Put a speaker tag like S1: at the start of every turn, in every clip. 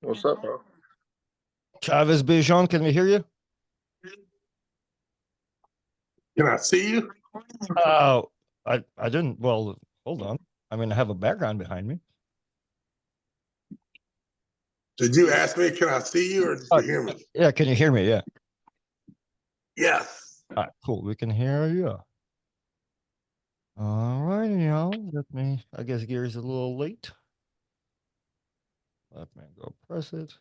S1: What's up, bro?
S2: Travis Bagent, can we hear you?
S1: Can I see you?
S2: Oh, I didn't. Well, hold on. I mean, I have a background behind me.
S1: Did you ask me, can I see you, or did you hear me?
S2: Yeah, can you hear me? Yeah.
S1: Yes.
S2: All right, cool. We can hear you. All right, let me. I guess Gary's a little late. Let me go press it.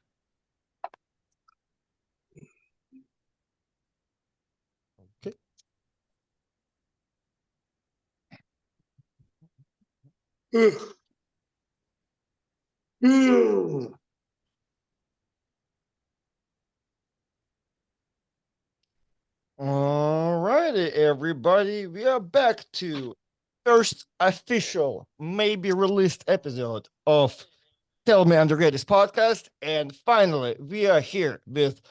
S2: Okay. All righty, everybody. We are back to first official, maybe released episode of Tell Me I'm the Greatest podcast. And finally, we are here with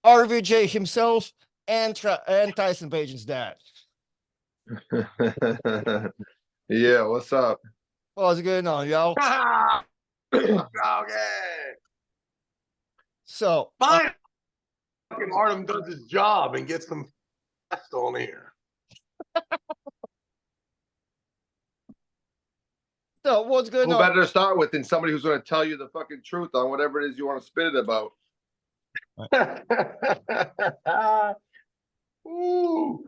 S2: RVJ himself and Tyson Bagent's dad.
S3: Yeah, what's up?
S2: What's going on, y'all?
S1: Okay.
S2: So,
S1: Fine. Fucking Artem does his job and gets some fast on here.
S2: so what's going
S3: Who
S2: on?
S3: better to start with than somebody who's going to tell you the fucking truth on whatever it is you want to spit it about?
S1: Ooh.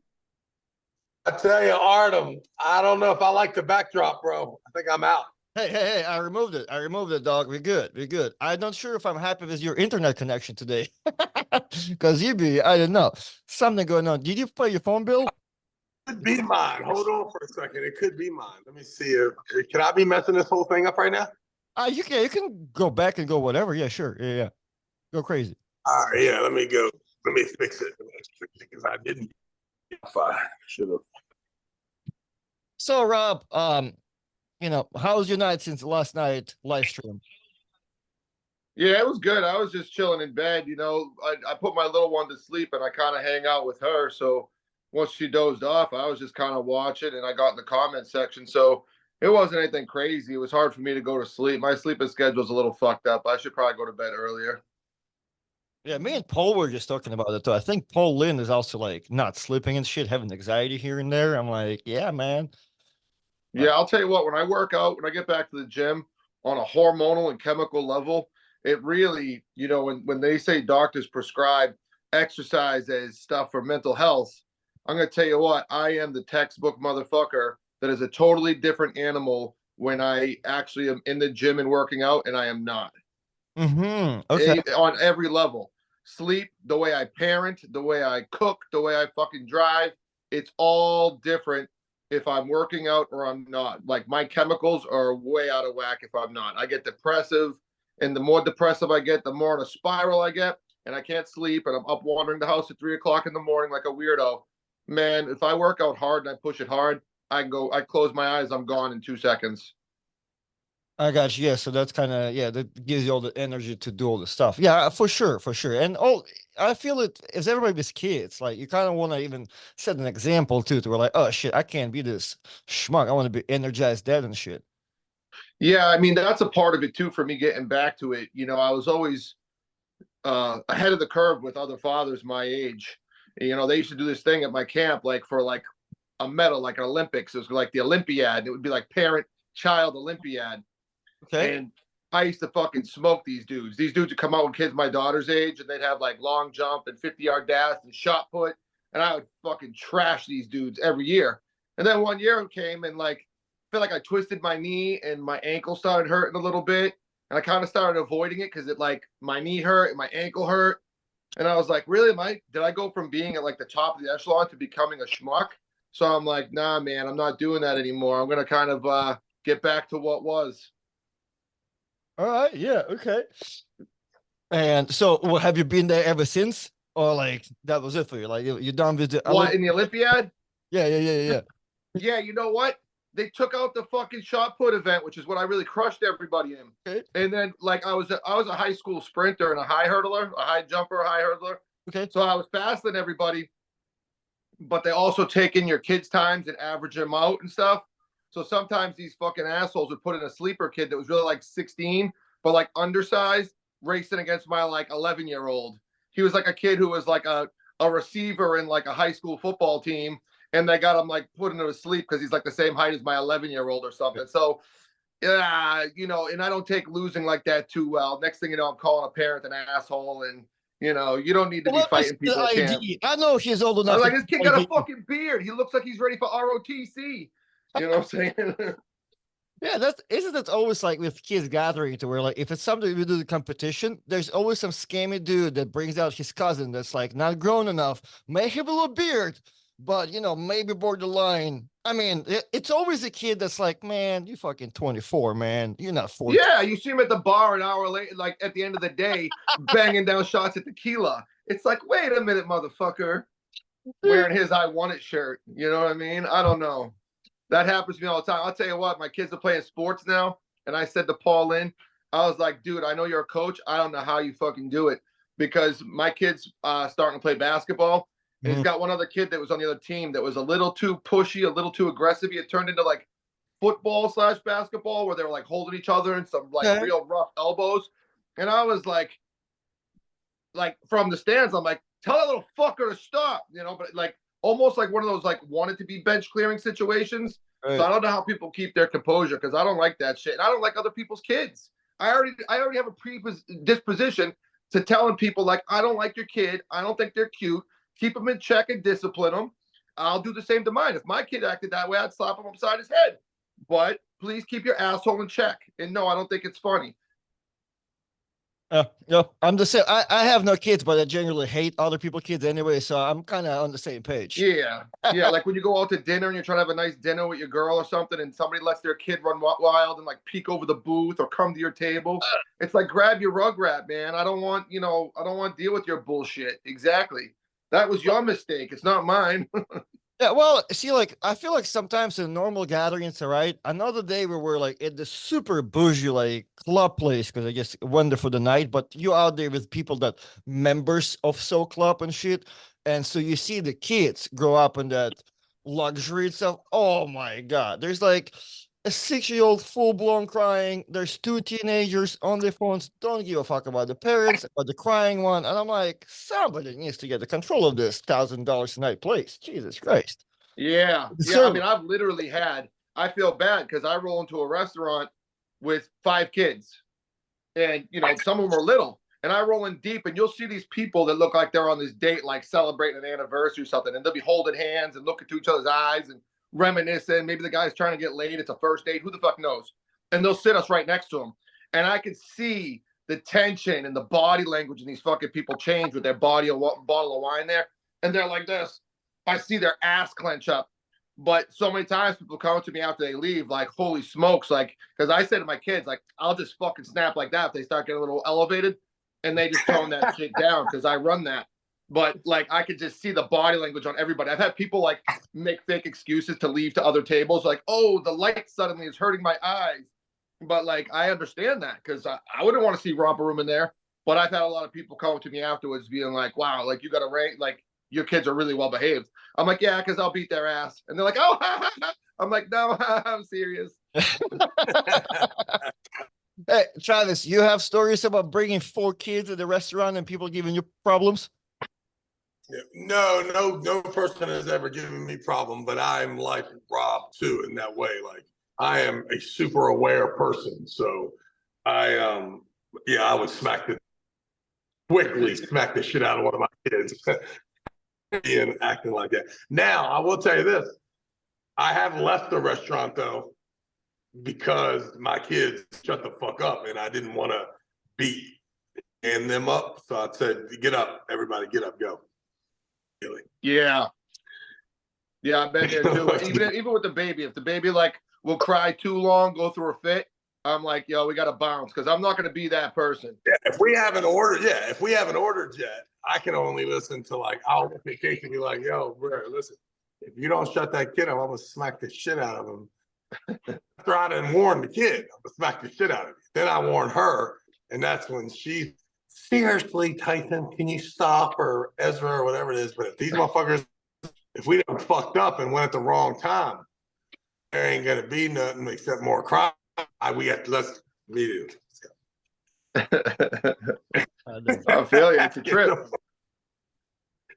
S1: I tell you, Artem, I don't know if I like the backdrop, bro. I think I'm out.
S2: Hey, I removed it. Dog. We're good. I'm not sure if I'm happy with your internet connection today. Because I don't know. Something going on. Did you pay your phone bill?
S1: It could be mine. Hold on for a second. It could be mine. Let me see if can I be messing this whole thing up right now?
S2: You can go back and go whatever. Yeah, sure. Yeah. Go crazy.
S1: All right, yeah, let me go. Let me fix it because I didn't. I should have.
S2: So, Rob, how's your night since last night live stream?
S3: Yeah, it was good. I was just chilling in bed. I put my little one to sleep and I kind of hang out with her. So once she dozed off, I was just kind of watching and I got in the comment section. So it wasn't anything crazy. It was hard for me to go to sleep. My sleeping schedule's a little fucked up. I should probably go to bed earlier.
S2: Yeah, me and Paul were just talking about it too. I think Paul Lynn is also like not sleeping and shit, having anxiety here and there. I'm like, yeah, man.
S3: Yeah, I'll tell you what, when I work out, when I get back to the gym on a hormonal and chemical level, it really, when they say doctors prescribe exercise as stuff for mental health, I'm going to tell you what, I am the textbook motherfucker that is a totally different animal when I actually am in the gym and working out, and I am not.
S2: Okay.
S3: On every level. Sleep, the way I parent, the way I cook, the way I fucking drive, it's all different if I'm working out or I'm not. Like my chemicals are way out of whack if I'm not. I get depressive, and the more depressive I get, the more in a spiral I get, and I can't sleep, and I'm up wandering the house at 3 o'clock in the morning like a weirdo. Man, if I work out hard and I push it hard, I close my eyes, I'm gone in 2 seconds.
S2: I got you. Yeah, so that's kind of that gives you all the energy to do all the stuff. Yeah, for sure. And I feel it as everybody with kids, like you kind of want to even set an example too, to where like, oh shit, I can't be this schmuck. I want to be energized, dad and shit.
S3: Yeah, I mean that's a part of it too for me getting back to it. I was always ahead of the curve with other fathers my age. They used to do this thing at my camp, like for like a medal, like an Olympics. It was like the Olympiad. It would be like parent-child Olympiad.
S2: Okay.
S3: And I used to fucking smoke these dudes. These dudes would come out with kids my daughter's age, and they'd have like long jump and 50-yard dash and shot put, and I would fucking trash these dudes every year. And then one year came, and like I feel like I twisted my knee and my ankle started hurting a little bit, and I kind of started avoiding it because it like my knee hurt and my ankle hurt, and I was like, really, did I go from being at like the top of the echelon to becoming a schmuck? So I'm like, nah, man, I'm not doing that anymore. I'm gonna kind of get back to what was.
S2: All right. Yeah. Okay. And so, have you been there ever since, or like that was it for you? Like you're done with the
S3: What, in the Olympiad?
S2: Yeah.
S3: Yeah, you know what? They took out the fucking shot put event, which is what I really crushed everybody in.
S2: Okay.
S3: And then like I was a high school sprinter and a high hurdler, a high jumper, a high hurdler.
S2: Okay.
S3: So I was faster than everybody, but they also take in your kids' times and average them out and stuff. So sometimes these fucking assholes would put in a sleeper kid that was really like 16, but like undersized, racing against my like 11-year-old. He was like a kid who was like a receiver in like a high school football team, and they got him like put into sleep because he's like the same height as my 11-year-old or something. So yeah, you know, and I don't take losing like that too well. Next thing you know, I'm calling a parent an asshole, and you know, you don't need to be
S2: What was
S3: fighting
S2: the
S3: people at camp.
S2: ID? I know he's old
S3: I
S2: enough.
S3: was
S2: to
S3: like, this kid
S2: be
S3: got a
S2: ID.
S3: fucking beard. He looks like he's ready for ROTC. You know what I'm saying?
S2: Yeah, isn't that always like with kids gathering to where like if it's something we do the competition, there's always some scammy dude that brings out his cousin that's like not grown enough, may have a little beard, but you know, maybe borderline. I mean, it's always a kid that's like, man, you fucking 24, man. You're not 14.
S3: Yeah, you see him at the bar an hour later, like at the end of the day, banging down shots at tequila. It's like, wait a minute, motherfucker. Wearing his I Want It shirt. You know what I mean? I don't know. That happens to me all the time. I'll tell you what, my kids are playing sports now. And I said to Paul Lynn, I was like, dude, I know you're a coach. I don't know how you fucking do it. Because my kid's starting to play basketball. And he's got one other kid that was on the other team that was a little too pushy, a little too aggressive. It turned into like football/basketball where they were like holding each other and some like real rough elbows. And I was like from the stands, I'm like, tell that little fucker to stop, you know, but like almost like one of those like wanted to be bench clearing situations. Right. So I don't know how people keep their composure because I don't like that shit. And I don't like other people's kids. I already have a predisposition to telling people like, I don't like your kid. I don't think they're cute. Keep them in check and discipline them. I'll do the same to mine. If my kid acted that way, I'd slap him upside his head. But please keep your asshole in check. And no, I don't think it's funny.
S2: No, I'm the same. I have no kids, but I generally hate other people's kids anyway, so I'm kind of on the same page.
S3: Yeah. Yeah, like when you go out to dinner and you're trying to have a nice dinner with your girl or something, and somebody lets their kid run wild and like peek over the booth or come to your table. It's like, grab your rugrat, man. I don't want to deal with your bullshit. Exactly. That was your mistake. It's not mine.
S2: Yeah, well, see, like, I feel like sometimes in normal gatherings, all right, another day where we're like at the super bougie, like, club place, because I guess wonder for the night, but you out there with people that members of so club and shit. And so you see the kids grow up in that luxury stuff. Oh my God. There's like a 6-year-old full-blown crying. There's 2 teenagers on their phones, don't give a fuck about the parents, about the crying one. And I'm like, somebody needs to get the control of this $1,000 a night place. Jesus Christ.
S3: Yeah. Yeah. I mean, I've literally I feel bad because I roll into a restaurant with 5 kids. And, you know, some of them are little. And I roll in deep, and you'll see these people that look like they're on this date, like celebrating an anniversary or something. And they'll be holding hands and looking to each other's eyes and reminiscing. Maybe the guy's trying to get laid. It's a first date. Who the fuck knows? And they'll sit us right next to them. And I can see the tension and the body language in these fucking people change with their bottle of wine there. And they're like this. I see their ass clench up. But so many times people come to me after they leave, like, holy smokes. Like, because I say to my kids, like, I'll just fucking snap like that if they start getting a little elevated. And they just tone that shit down because I run that. But like, I could just see the body language on everybody. I've had people like make fake excuses to leave to other tables. Like, oh, the light suddenly is hurting my eyes. But like, I understand that because I wouldn't want to see romper room in there. But I've had a lot of people come to me afterwards being like, wow, like you got a rank, like your kids are really well behaved. I'm like, yeah, because I'll beat their ass. And they're like, oh, I'm like, no, I'm serious.
S2: Hey, Travis, you have stories about bringing 4 kids to the restaurant and people giving you problems?
S1: No person has ever given me problem, but I'm like Rob too in that way. Like I am a super aware person. So I would quickly smack the shit out of one of my kids and acting like that. Now, I will tell you this. I have left the restaurant though, because my kids shut the fuck up and I didn't want to beat them up. So I said, get up, everybody, get up, go. Really?
S3: Yeah. Yeah, I've been there too. even with the baby, if the baby like will cry too long, go through a fit, I'm like, yo, we got to bounce because I'm not going to be that person.
S1: Yeah, if we haven't ordered yet, I can only listen to like, I'll look at Casey and be like, yo, bro, listen, if you don't shut that kid up, I'm going to smack the shit out of him. After I didn't warn the kid, I'm going to smack the shit out of him. Then I warn her, and that's when she, seriously, Tyson, can you stop, or Ezra, or whatever it is. But if these motherfuckers, if we done fucked up and went at the wrong time, there ain't going to be nothing except more crime. Let's meet it.
S3: it's a trip.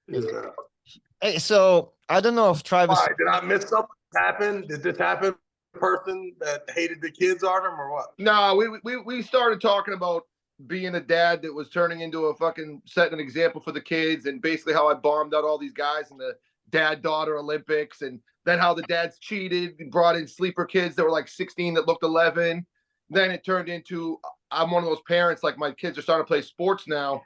S1: Yeah.
S2: Hey, so I don't know if Travis.
S1: Why, did I miss something happen? Did this happen to the person that hated the kids on him or what?
S3: No, we started talking about being a dad that was turning into a fucking setting an example for the kids, and basically how I bombed out all these guys in the dad-daughter Olympics, and then how the dads cheated and brought in sleeper kids that were like 16 that looked 11. Then it turned into I'm one of those parents, like my kids are starting to play sports now,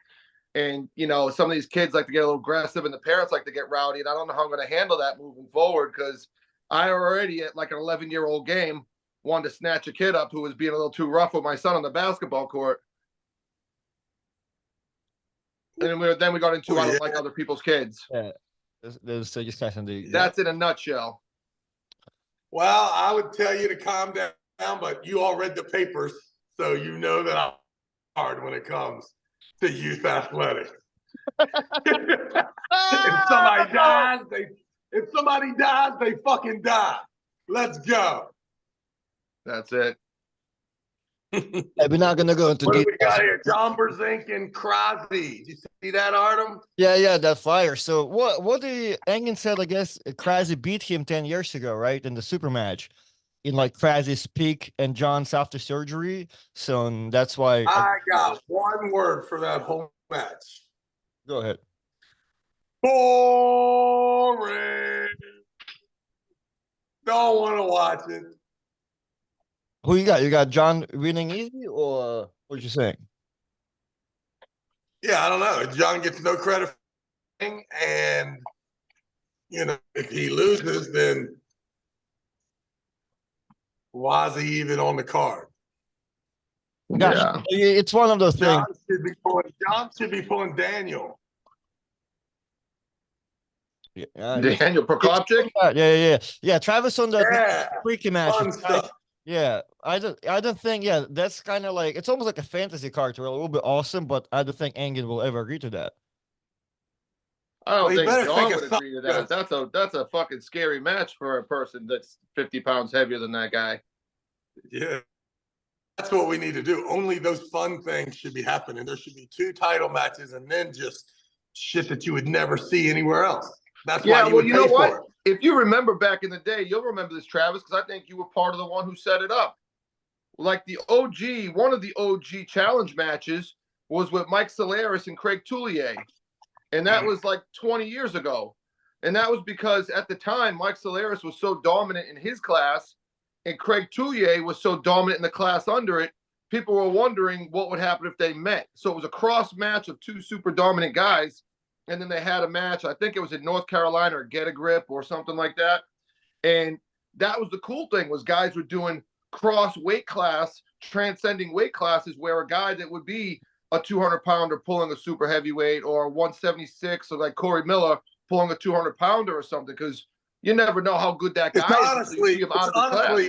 S3: and you know some of these kids like to get a little aggressive and the parents like to get rowdy, and I don't know how I'm going to handle that moving forward, because I already at like an 11-year-old game wanted to snatch a kid up who was being a little too rough with my son on the basketball court. And then we got into I don't like other people's kids.
S2: Yeah, there's discussion.
S3: That's in a nutshell.
S1: Well, I would tell you to calm down, but you all read the papers, so you know that I'm hard when it comes to youth athletics. If somebody dies, they fucking die. Let's go.
S3: That's it.
S2: Yeah, we're not gonna go into
S1: What do we
S2: details.
S1: got here? John Berzink and Crosby. Did you see that, Artem?
S2: Yeah, that flyer. So what the Engen said, I guess Krasi beat him 10 years ago, right? In the super match. In like Krasi's peak and John's after surgery. So that's why
S1: I got one word for that whole match.
S2: go ahead.
S1: Boring. Don't want to watch it.
S2: Who you got? You got John winning easy, or what you saying?
S1: Yeah, I don't know. John gets no credit for anything, and you know, if he loses, then why is he even on the card?
S2: Gosh, it's one of those things.
S1: John should be pulling Daniel.
S2: Yeah,
S3: Daniel Prokopchik.
S2: Yeah. Travis on the freaky match.
S1: Fun stuff.
S2: Yeah, I don't think. Yeah, that's kind of like it's almost like a fantasy card to a little bit awesome, but I don't think Engen will ever agree to that.
S3: I don't think John would
S1: of
S3: agree to that. That's a fucking scary match for a person that's 50 pounds heavier than that guy.
S1: Yeah, that's what we need to do. Only those fun things should be happening. There should be 2 title matches, and then just shit that you would never see anywhere else. That's why you would pay for it.
S3: If you remember back in the day, you'll remember this, Travis, because I think you were part of the one who set it up. Like the OG, one of the OG challenge matches was with Mike Solaris and Craig Toulier. And that was like 20 years ago. And that was because at the time, Mike Solaris was so dominant in his class and Craig Toulier was so dominant in the class under it, people were wondering what would happen if they met. So it was a cross match of 2 super dominant guys. And then they had a match, I think it was in North Carolina or Get a Grip or something like that. And that was the cool thing, was guys were doing cross weight class, transcending weight classes, where a guy that would be a 200-pounder pulling a super heavyweight, or 176, or like Corey Miller pulling a 200-pounder or something, because you never know how good that guy is.
S1: It's honestly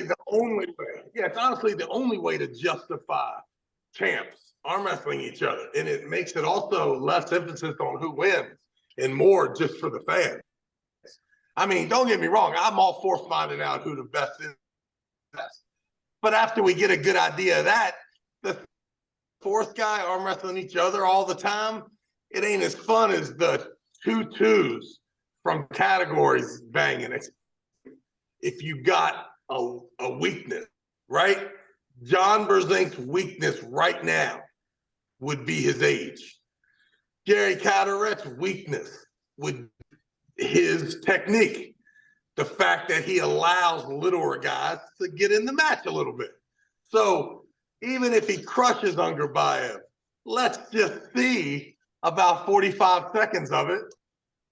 S1: the only way. Yeah, it's honestly the only way to justify champs arm wrestling each other, and it makes it also less emphasis on who wins and more just for the fans. I mean, don't get me wrong, I'm all for finding out who the best is. But after we get a good idea of that, the 4th guy arm wrestling each other all the time, it ain't as fun as the 2 twos from categories banging. If you got a weakness, right? John Berzink's weakness right now would be his age. Gary Carteret's weakness would his technique. The fact that he allows littler guys to get in the match a little bit. So even if he crushes Ungerbayev, let's just see about 45 seconds of it,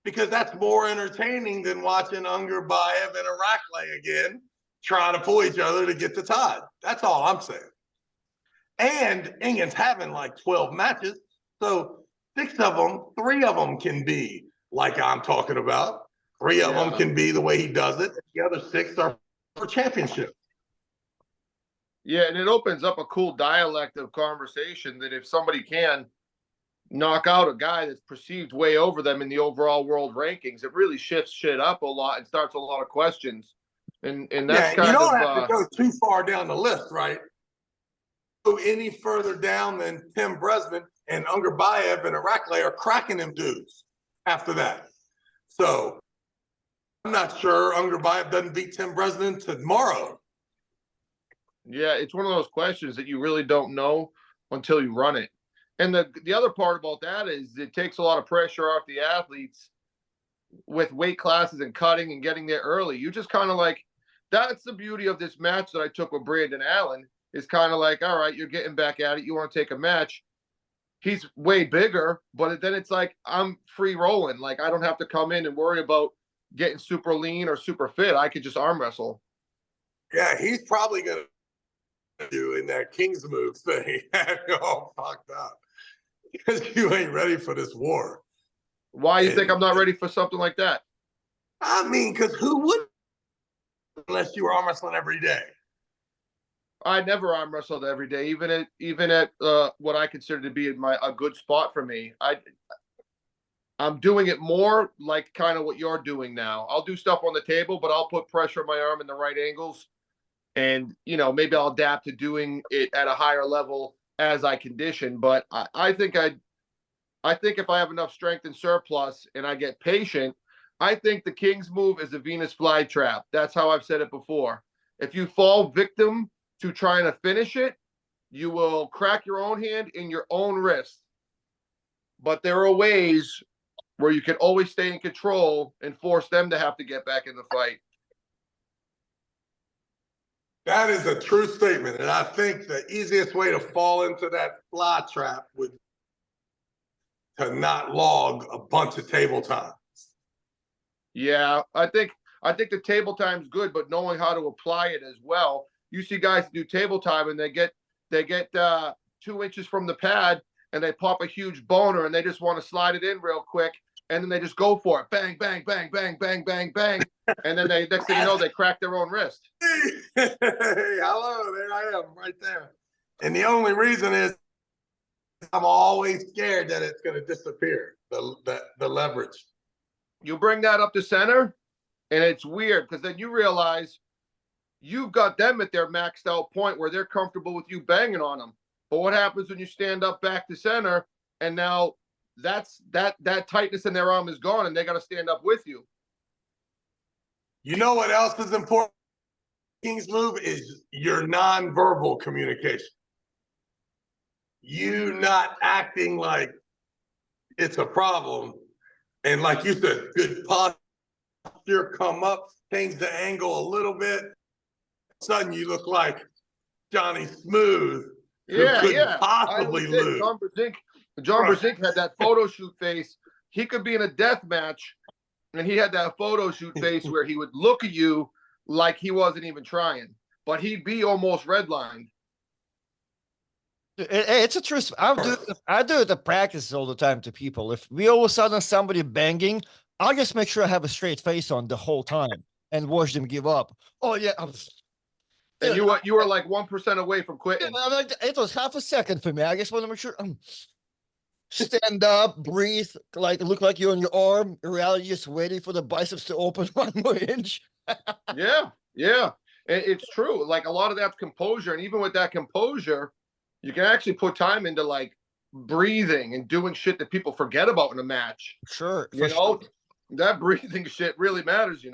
S1: because that's more entertaining than watching Ungerbayev and Irakli again trying to pull each other to get to Todd. That's all I'm saying. And Engen's having like 12 matches. So 3 of them can be like I'm talking about. 3 of them can be the way he does it. The other 6 are for championship.
S3: Yeah, and it opens up a cool dialect of conversation that if somebody can knock out a guy that's perceived way over them in the overall world rankings, it really shifts shit up a lot and starts a lot of questions. And that's kind of...
S1: You don't have to go too far down the list, right? go any further down than Tim Bresman and Ungerbayev and Irakli are cracking them dudes after that. So I'm not sure Ungerbayev doesn't beat Tim Bresman tomorrow.
S3: Yeah, it's one of those questions that you really don't know until you run it. And the other part about that is it takes a lot of pressure off the athletes with weight classes and cutting and getting there early. You just kind of like, that's the beauty of this match that I took with Brandon Allen, is kind of like, all right, you're getting back at it. You want to take a match. He's way bigger, but then it's like, I'm free rolling. Like, I don't have to come in and worry about getting super lean or super fit. I could just arm wrestle.
S1: Yeah, he's probably going to do in that King's move thing. All fucked up. Because you ain't ready for this war.
S3: Why you think I'm not ready for something like that?
S1: I mean, because who would, unless you were arm wrestling every day?
S3: I never arm wrestled every day, even at what I consider to be a good spot for me. I'm doing it more like kind of what you're doing now. I'll do stuff on the table, but I'll put pressure on my arm in the right angles, and maybe I'll adapt to doing it at a higher level as I condition. But I think if I have enough strength and surplus and I get patient, I think the King's move is a Venus flytrap. That's how I've said it before. If you fall victim to trying to finish it, you will crack your own hand in your own wrist. But there are ways where you can always stay in control and force them to have to get back in the fight.
S1: That is a true statement. And I think the easiest way to fall into that fly trap would to not log a bunch of table time.
S3: Yeah, I think the table time's good, but knowing how to apply it as well. You see guys do table time and they get 2 inches from the pad and they pop a huge boner and they just want to slide it in real quick, and then they just go for it. Bang, bang, bang, bang, bang, bang, bang. And then next thing you know, they crack their own wrist.
S1: Hey, hello, there I am right there. And the only reason is I'm always scared that it's going to disappear, the leverage.
S3: You bring that up to center, and it's weird because then you realize you've got them at their maxed out point where they're comfortable with you banging on them. But what happens when you stand up back to center, and now that tightness in their arm is gone, and they got to stand up with you?
S1: You know what else is important? King's move is your nonverbal communication. You not acting like it's a problem. And like you said, good posture, come up, change the angle a little bit. Sudden you look like Johnny Smooth.
S3: Yeah.
S1: Possibly lose.
S3: John Brzezinski had that photo shoot face. He could be in a death match, and he had that photo shoot face where he would look at you like he wasn't even trying, but he'd be almost redlined.
S2: It's a truth. I do it to practice all the time to people. If we all of a sudden somebody banging, I'll just make sure I have a straight face on the whole time and watch them give up. Oh yeah.
S3: And you were like 1% away from quitting.
S2: It was half a second for me. I just want to make sure. Stand up, breathe, like look like you're on your arm. In reality, just waiting for the biceps to open 1 more inch.
S3: Yeah. It's true. Like a lot of that's composure, and even with that composure, you can actually put time into like breathing and doing shit that people forget about in a match.
S2: Sure.
S3: That breathing shit really matters,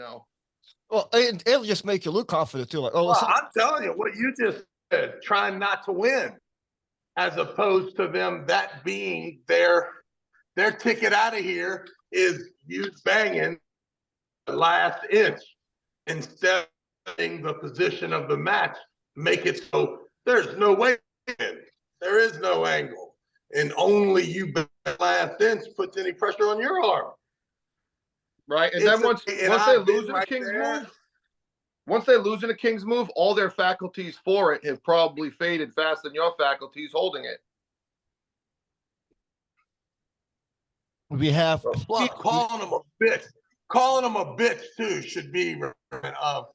S2: Well, it'll just make you look confident too. Like,
S1: I'm telling you, what you just said, trying not to win, as opposed to them that being their ticket out of here is you banging the last inch instead of the position of the match. Make it so there's no way in. There is no angle, and only you last inch puts any pressure on your arm.
S3: Right, and then once they lose in a King's move. Once they lose in a King's move, all their faculties for it have probably faded faster than your faculties holding it.
S2: We have
S1: plus calling them a bitch. Calling them a bitch too should be of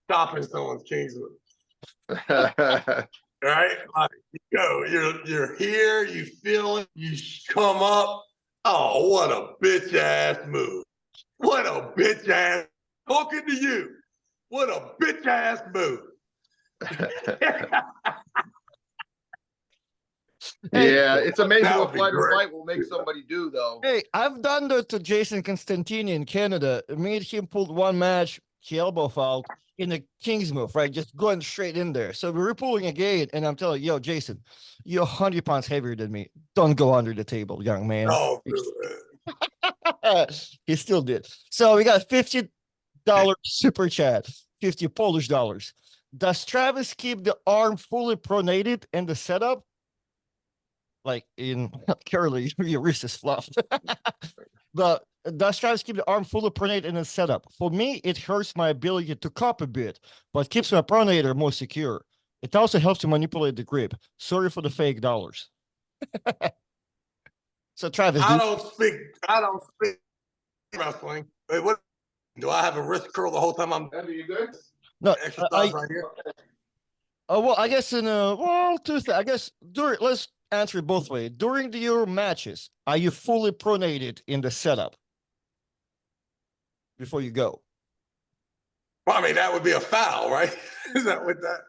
S1: stopping someone's King's move. Right? Like, you're here, you feel it, you come up. Oh, what a bitch ass move. What a bitch ass. Talking to you. What a bitch ass move.
S2: Hey,
S3: Yeah, it's amazing
S1: That
S3: what
S1: would be
S3: flight or
S1: great.
S3: fight will make somebody do, though.
S2: hey, I've done that to Jason Constantini in Canada. Me and him pulled one match, he elbow fouled in the King's move, right? Just going straight in there. So we were pulling again, and I'm telling you, yo, Jason, you're 100 pounds heavier than me. Don't go under the table, young man.
S1: Oh,
S2: He still did. So we got $50 super chat, 50 Polish dollars. Does Travis keep the arm fully pronated in the setup? Like in curly, your wrist is fluffed. Does Travis keep the arm fully pronated in the setup? For me, it hurts my ability to cup a bit, but keeps my pronator more secure. It also helps to manipulate the grip. Sorry for the fake dollars. So Travis,
S1: I don't speak wrestling. Wait, what do I have a wrist curl the whole time I'm
S3: Andy, you good?
S2: no,
S1: exercise right here?
S2: well, I guess in I guess let's answer it both ways. During your matches, are you fully pronated in the setup before you go?
S1: Well, I mean, that would be a foul, right? Is that what that?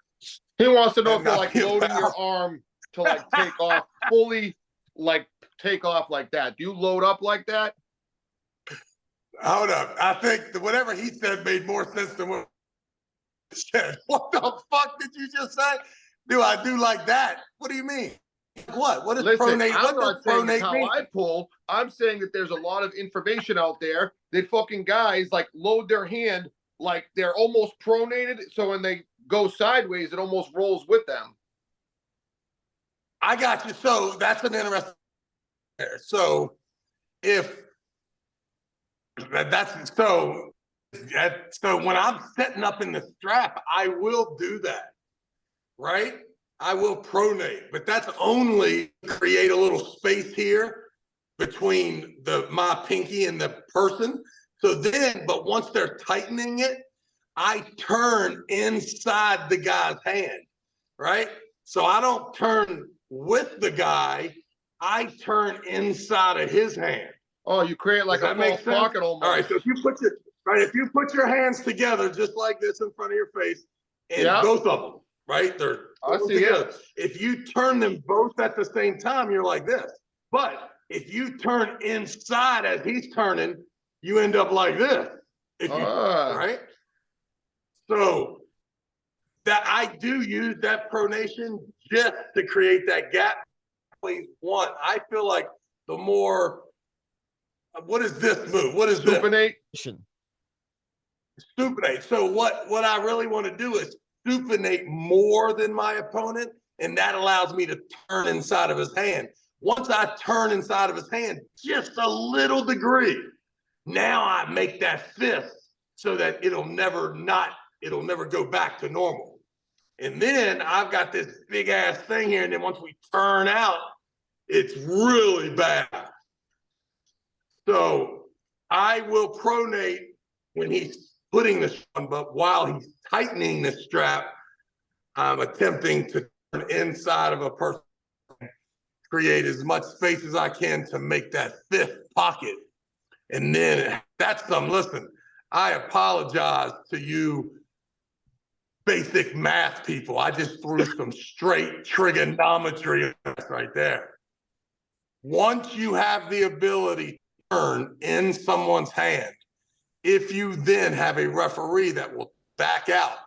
S3: He wants to know if
S1: That'd
S3: you're
S1: not
S3: like
S1: be a
S3: loading
S1: foul.
S3: your arm to like take off fully, like take off like that. Do you load up like that?
S1: Hold up. I think that whatever he said made more sense than what he said. What the fuck did you just say? Do I do like that? What do you mean? What? What is
S3: Listen,
S1: pronate?
S3: I'm
S1: What
S3: not
S1: does
S3: saying it's
S1: pronate
S3: how
S1: mean?
S3: I pull. I'm saying that there's a lot of information out there that fucking guys like load their hand like they're almost pronated. So when they go sideways, it almost rolls with them.
S1: I got you. So that's an interesting there. So if so when I'm setting up in the strap, I will do that, right? I will pronate, but that's only create a little space here between my pinky and the person. So then, but once they're tightening it, I turn inside the guy's hand, right? So I don't turn with the guy, I turn inside of his hand.
S3: Oh, you create like
S1: Does
S3: a
S1: that make
S3: false
S1: sense?
S3: pocket almost.
S1: All right, so if you put your hands together just like this in front of your face, and
S3: Yeah.
S1: both of them, right? They're
S3: I see
S1: together.
S3: it.
S1: If you turn them both at the same time, you're like this. But if you turn inside as he's turning, you end up like this. If you right? So that I do use that pronation just to create that gap. One, I feel like the more. What is this move? What is this?
S3: Supinate.
S1: Supinate. So what I really want to do is supinate more than my opponent, and that allows me to turn inside of his hand. Once I turn inside of his hand, just a little degree, now I make that fist so that it'll never go back to normal. And then I've got this big ass thing here, and then once we turn out, it's really bad. So I will pronate when he's putting this on, but while he's tightening the strap, I'm attempting to turn inside of a person, create as much space as I can to make that fifth pocket. And then listen, I apologize to you basic math people. I just threw some straight trigonometry right there. Once you have the ability to turn in someone's hand, if you then have a referee that will back out,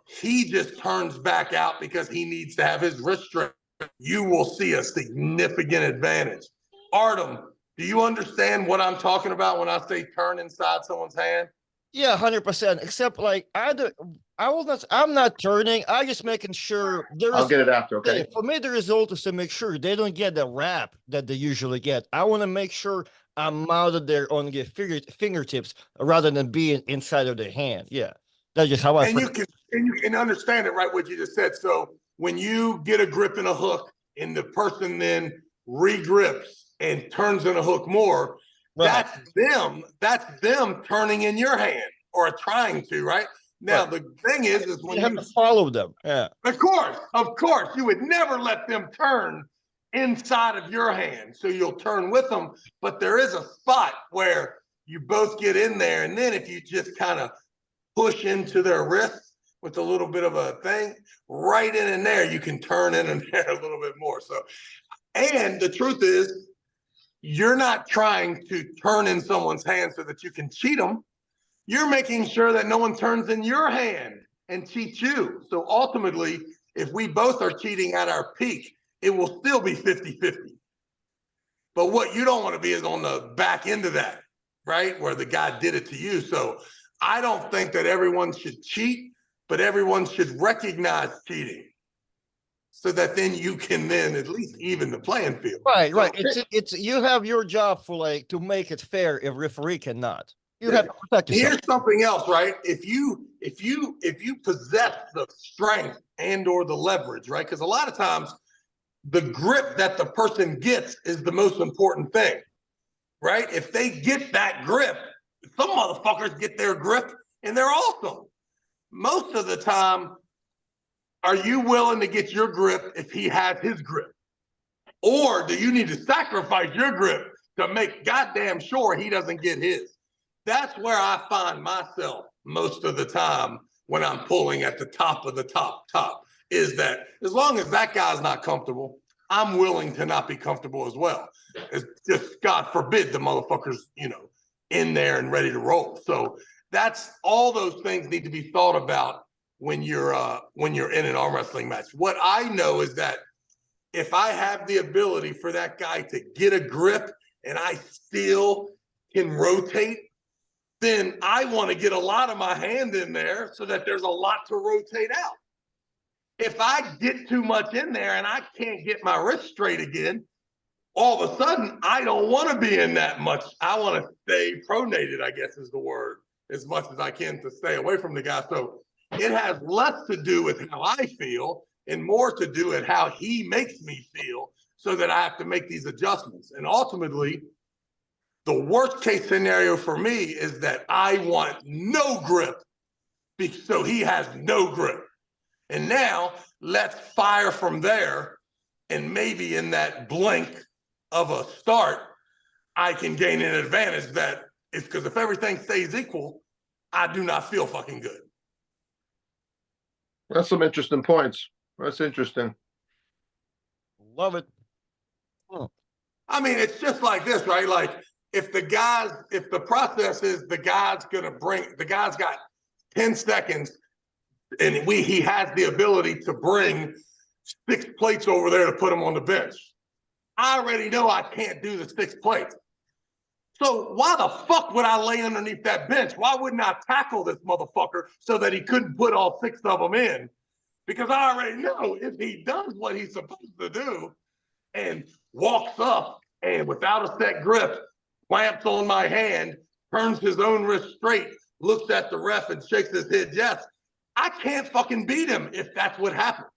S1: he just turns back out because he needs to have his wrist straight. You will see a significant advantage. Artem, do you understand what I'm talking about when I say turn inside someone's hand?
S2: Yeah, 100%. Except like I'm not turning. I'm just making sure
S3: I'll get it after, okay?
S2: For me, the result is to make sure they don't get the wrap that they usually get. I want to make sure I'm mounted there on the fingertips rather than being inside of the hand. Yeah, that's just how I.
S1: And you can understand it, right? What you just said. So when you get a grip and a hook, and the person then regrips and turns in a hook more,
S2: Right.
S1: That's them turning in your hand or trying to, right? Now the thing is when
S2: you have to follow them. Yeah.
S1: Of course, you would never let them turn inside of your hand, so you'll turn with them. But there is a spot where you both get in there, and then if you just kind of push into their wrist, with a little bit of a thing, right in and there, you can turn in and there a little bit more. So, and the truth is, you're not trying to turn in someone's hand so that you can cheat them. You're making sure that no one turns in your hand and cheats you. So ultimately, if we both are cheating at our peak, it will still be 50-50. But what you don't want to be is on the back end of that, right? Where the guy did it to you. So I don't think that everyone should cheat, but everyone should recognize cheating so that then you can then at least even the playing field.
S2: Right,
S1: So,
S2: right. It's you have your job for like to make it fair if referee cannot. You have to protect yourself.
S1: Here's something else, right? If you possess the strength and or the leverage, right? Because a lot of times the grip that the person gets is the most important thing, right? If they get that grip, some motherfuckers get their grip and they're awesome. Most of the time, are you willing to get your grip if he has his grip? Or do you need to sacrifice your grip to make goddamn sure he doesn't get his? That's where I find myself most of the time when I'm pulling at the top of the top, is that as long as that guy's not comfortable, I'm willing to not be comfortable as well. It's just, God forbid, the motherfucker's, in there and ready to roll. So that's all those things need to be thought about when you're in an arm wrestling match. What I know is that if I have the ability for that guy to get a grip and I still can rotate, then I want to get a lot of my hand in there so that there's a lot to rotate out. If I get too much in there and I can't get my wrist straight again, all of a sudden, I don't want to be in that much. I want to stay pronated, I guess is the word, as much as I can to stay away from the guy. So it has less to do with how I feel and more to do with how he makes me feel so that I have to make these adjustments. And ultimately, the worst case scenario for me is that I want no grip so he has no grip. And now let's fire from there. And maybe in that blink of a start, I can gain an advantage that is because if everything stays equal, I do not feel fucking good.
S3: That's some interesting points. That's interesting.
S2: Love it.
S1: I mean, it's just like this, right? Like if the process is the guy's got 10 seconds and he has the ability to bring 6 plates over there to put him on the bench. I already know I can't do the 6 plates. So why the fuck would I lay underneath that bench? Why wouldn't I tackle this motherfucker so that he couldn't put all 6 of them in? Because I already know if he does what he's supposed to do and walks up and without a set grip, clamps on my hand, turns his own wrist straight, looks at the ref and shakes his head yes, I can't fucking beat him if that's what happens.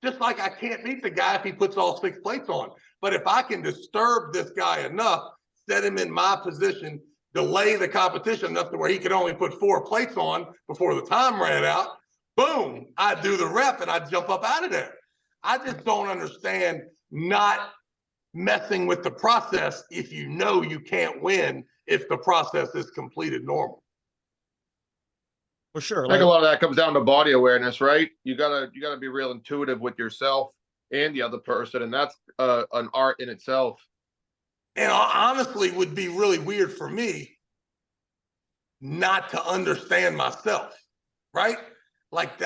S1: Just like I can't beat the guy if he puts all 6 plates on. But if I can disturb this guy enough, set him in my position, delay the competition enough to where he could only put 4 plates on before the time ran out, boom, I do the rep and I jump up out of there. I just don't understand not messing with the process if you know you can't win if the process is completed normal.
S2: For sure.
S3: I think a lot of that comes down to body awareness, right? You gotta be real intuitive with yourself and the other person, and that's an art in itself.
S1: And honestly, would be really weird for me not to understand myself, right? Like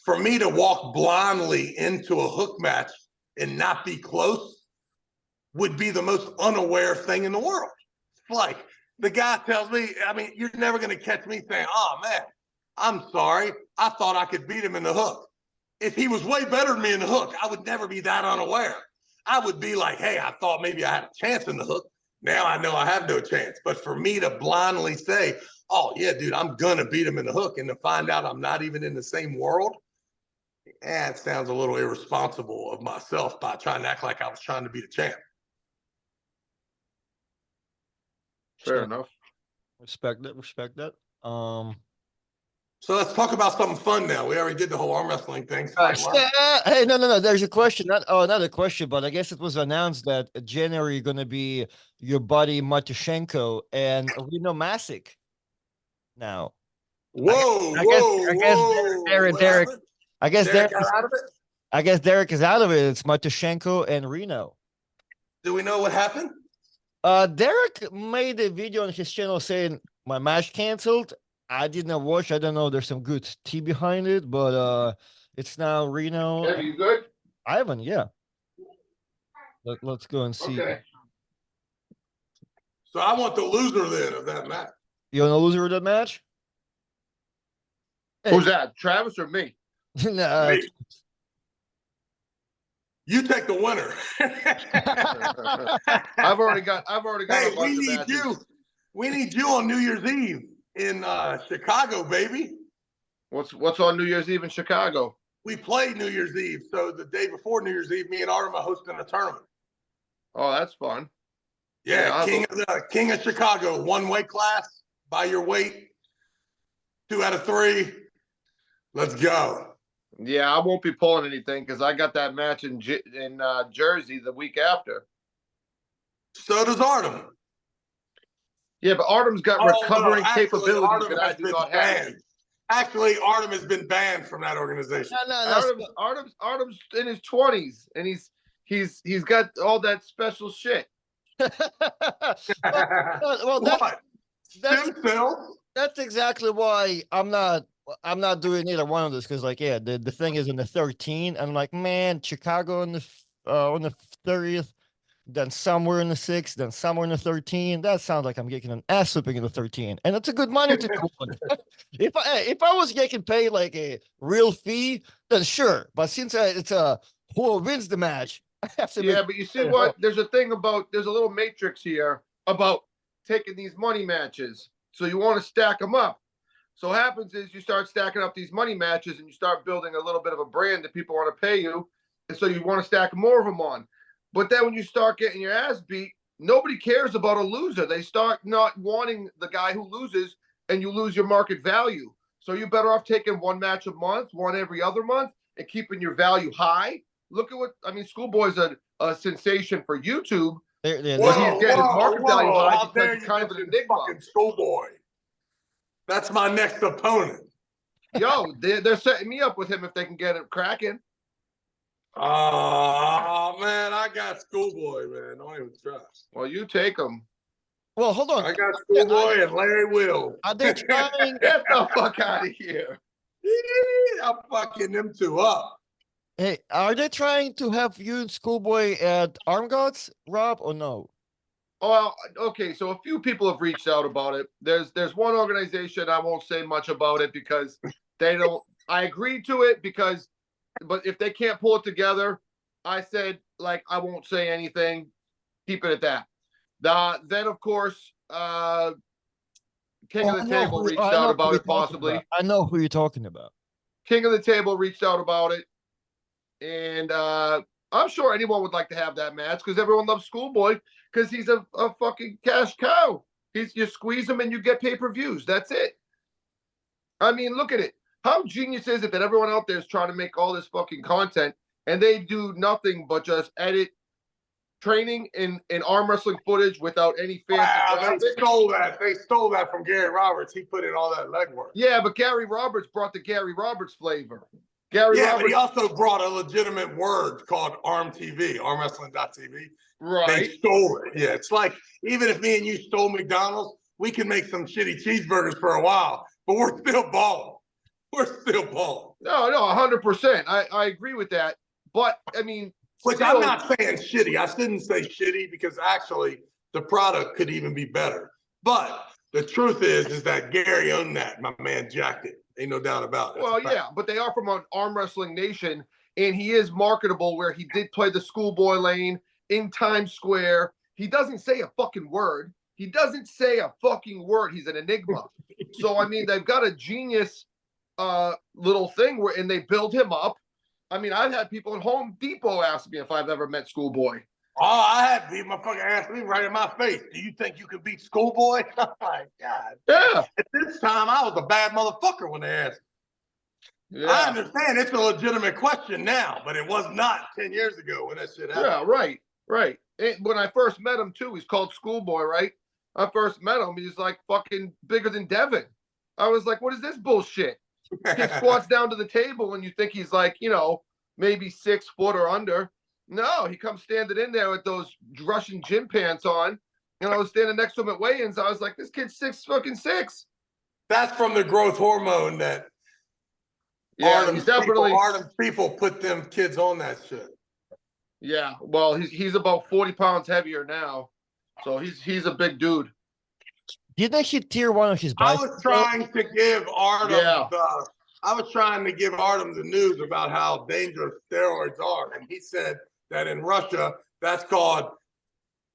S1: for me to walk blindly into a hook match and not be close would be the most unaware thing in the world. Like the guy tells me, I mean, you're never going to catch me saying, oh man, I'm sorry. I thought I could beat him in the hook. If he was way better than me in the hook, I would never be that unaware. I would be like, hey, I thought maybe I had a chance in the hook. Now I know I have no chance. But for me to blindly say, oh yeah, dude, I'm going to beat him in the hook and to find out I'm not even in the same world, it sounds a little irresponsible of myself by trying to act like I was trying to beat a champ.
S3: Fair enough.
S2: Respect that.
S1: So let's talk about something fun now. We already did the whole arm wrestling thing. So
S2: hey, no. There's a question. Not a question, but I guess it was announced that January going to be your buddy Matushenko and Rino Masic now.
S1: Whoa,
S2: I guess,
S1: whoa,
S2: I guess
S1: whoa.
S2: Derek,
S1: What
S2: Derek,
S1: happened?
S2: I guess
S1: Derek
S2: Derek,
S1: got out of it?
S2: I guess Derek is out of it. It's Matushenko and Reno.
S1: Do we know what happened?
S2: Derek made a video on his channel saying my match canceled. I did not watch. I don't know. There's some good tea behind it, but it's now Reno.
S3: Are you good?
S2: Ivan, yeah. Let's go and see.
S3: Okay.
S1: So I want the loser then of that match.
S2: You want to loser of that match?
S3: Who's that? Travis or me?
S2: Nah,
S1: Me. You take the winner.
S3: I've already got
S1: Hey,
S3: a bunch of matches.
S1: We need you on New Year's Eve in Chicago, baby.
S3: What's on New Year's Eve in Chicago?
S1: We play New Year's Eve. So the day before New Year's Eve, me and Artem are hosting a tournament.
S3: Oh, that's fun.
S1: Yeah,
S3: Yeah,
S1: King of Chicago, one weight class, by your weight, 2 out of 3. Let's go.
S3: Yeah, I won't be pulling anything because I got that match in Jersey the week after.
S1: So does Artem.
S3: Yeah, but Artem's got recovering capabilities
S1: Artem
S3: that I
S1: has
S3: do
S1: been
S3: not have.
S1: banned. Actually, Artem has been banned from that organization.
S3: Artem's in his 20s and he's got all that special shit.
S2: well,
S1: What? Stem cells?
S2: that's exactly why I'm not doing either one of this because the thing is in the 13 and I'm like, man, Chicago on the 30th, then somewhere in the 6th, then somewhere in the 13. That sounds like I'm getting an ass whipping in the 13, and it's a good money to do. If I was getting paid like a real fee, then sure. But since it's who wins the match, I have to.
S3: Yeah, but you see what? There's a little matrix here about taking these money matches. So you want to stack them up. So what happens is you start stacking up these money matches and you start building a little bit of a brand that people want to pay you. And so you want to stack more of them on. But then when you start getting your ass beat, nobody cares about a loser. They start not wanting the guy who loses and you lose your market value. So you're better off taking one match a month, one every other month, and keeping your value high. Look at Schoolboy's a sensation for YouTube. But he's getting his market value high because he's kind of an enigma.
S1: Fucking Schoolboy. That's my next opponent.
S3: Yo, they're setting me up with him if they can get it cracking.
S1: Oh, man, I got Schoolboy, man. Don't even trust.
S3: Well, you take him.
S2: Well, hold on.
S1: I got Schoolboy and Larry Will.
S2: Are they trying?
S3: Get the fuck out of here.
S1: I'm fucking them two up.
S2: Hey, are they trying to have you and Schoolboy at Arm Gods, Rob, or no?
S3: Oh, okay. So a few people have reached out about it. There's one organization I won't say much about it because they don't. I agreed to it but if they can't pull it together, I said I won't say anything. Keep it at that. Then of course, King of the Table reached out about it possibly.
S2: I know who you're talking about.
S3: King of the Table reached out about it, and I'm sure anyone would like to have that match because everyone loves Schoolboy because he's a fucking cash cow. You squeeze him and you get pay-per-views. That's it. I mean, look at it. How genius is it that everyone out there is trying to make all this fucking content and they do nothing but just edit training in arm wrestling footage without any fancy
S1: graphics? They stole that from Gary Roberts. He put in all that legwork.
S3: Yeah, but Gary Roberts brought the Gary Roberts flavor. But
S1: he also brought a legitimate word called Arm TV, armwrestling.tv.
S3: Right.
S1: They stole it. Yeah, it's like even if me and you stole McDonald's, we can make some shitty cheeseburgers for a while, but we're still balling. We're still balling.
S3: No, 100%. I agree with that. But, I mean...
S1: I'm not saying shitty. I shouldn't say shitty because actually the product could even be better. But the truth is that Gary owned that. My man jacked it. Ain't no doubt about it.
S3: Well, yeah, but they are from an Arm Wrestling Nation, and he is marketable where he did play the Schoolboy lane in Times Square. He doesn't say a fucking word. He's an enigma. So, I mean, they've got a genius little thing and they build him up. I mean, I've had people at Home Depot ask me if I've ever met Schoolboy.
S1: Oh, I had people fucking ask me right in my face, do you think you can beat Schoolboy? Oh my God.
S3: Yeah.
S1: At this time, I was a bad motherfucker when they asked. Yeah. I understand it's a legitimate question now, but it was not 10 years ago when that shit happened.
S3: Yeah, right. When I first met him, too, he's called Schoolboy, right? I first met him, he's like fucking bigger than Devin. I was like, what is this bullshit? Kid squats down to the table and you think he's like, maybe 6 foot or under. No, he comes standing in there with those Russian gym pants on. And I was standing next to him at weigh-ins. I was like, this kid's 6'6".
S1: That's from the growth hormone that
S3: Yeah, he's definitely
S1: Artem people put them kids on that shit.
S3: Yeah, well, he's about 40 pounds heavier now. So he's a big dude.
S2: Didn't he tear one of his
S1: I
S2: biceps?
S1: was trying to give Artem
S3: Yeah.
S1: the news about how dangerous steroids are. And he said that in Russia, that's called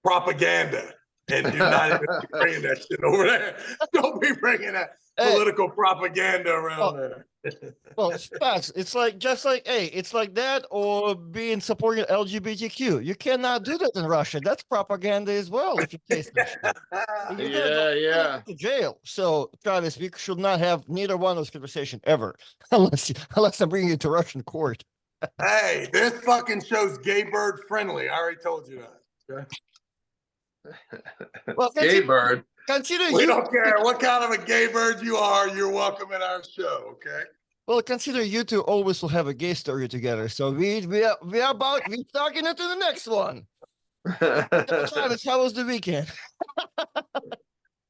S1: propaganda. And do not even be bringing that shit over there. Don't be bringing that political propaganda around there.
S2: Well, it's facts. It's like it's like that or being supporting LGBTQ. You cannot do that in Russia. That's propaganda as well. If you taste that shit.
S3: Yeah.
S2: To jail. So Travis, we should not have neither one of those conversation ever, unless I'm bringing you to Russian court.
S1: Hey, this fucking show's gay bird friendly. I already told you that. Okay?
S2: Well,
S3: Gay bird.
S2: Consider
S1: We
S2: you.
S1: don't care what kind of a gay bird you are. You're welcome in our show. Okay.
S2: Well, consider you two always will have a gay story together. So we're talking into the next one. Travis, how was the weekend?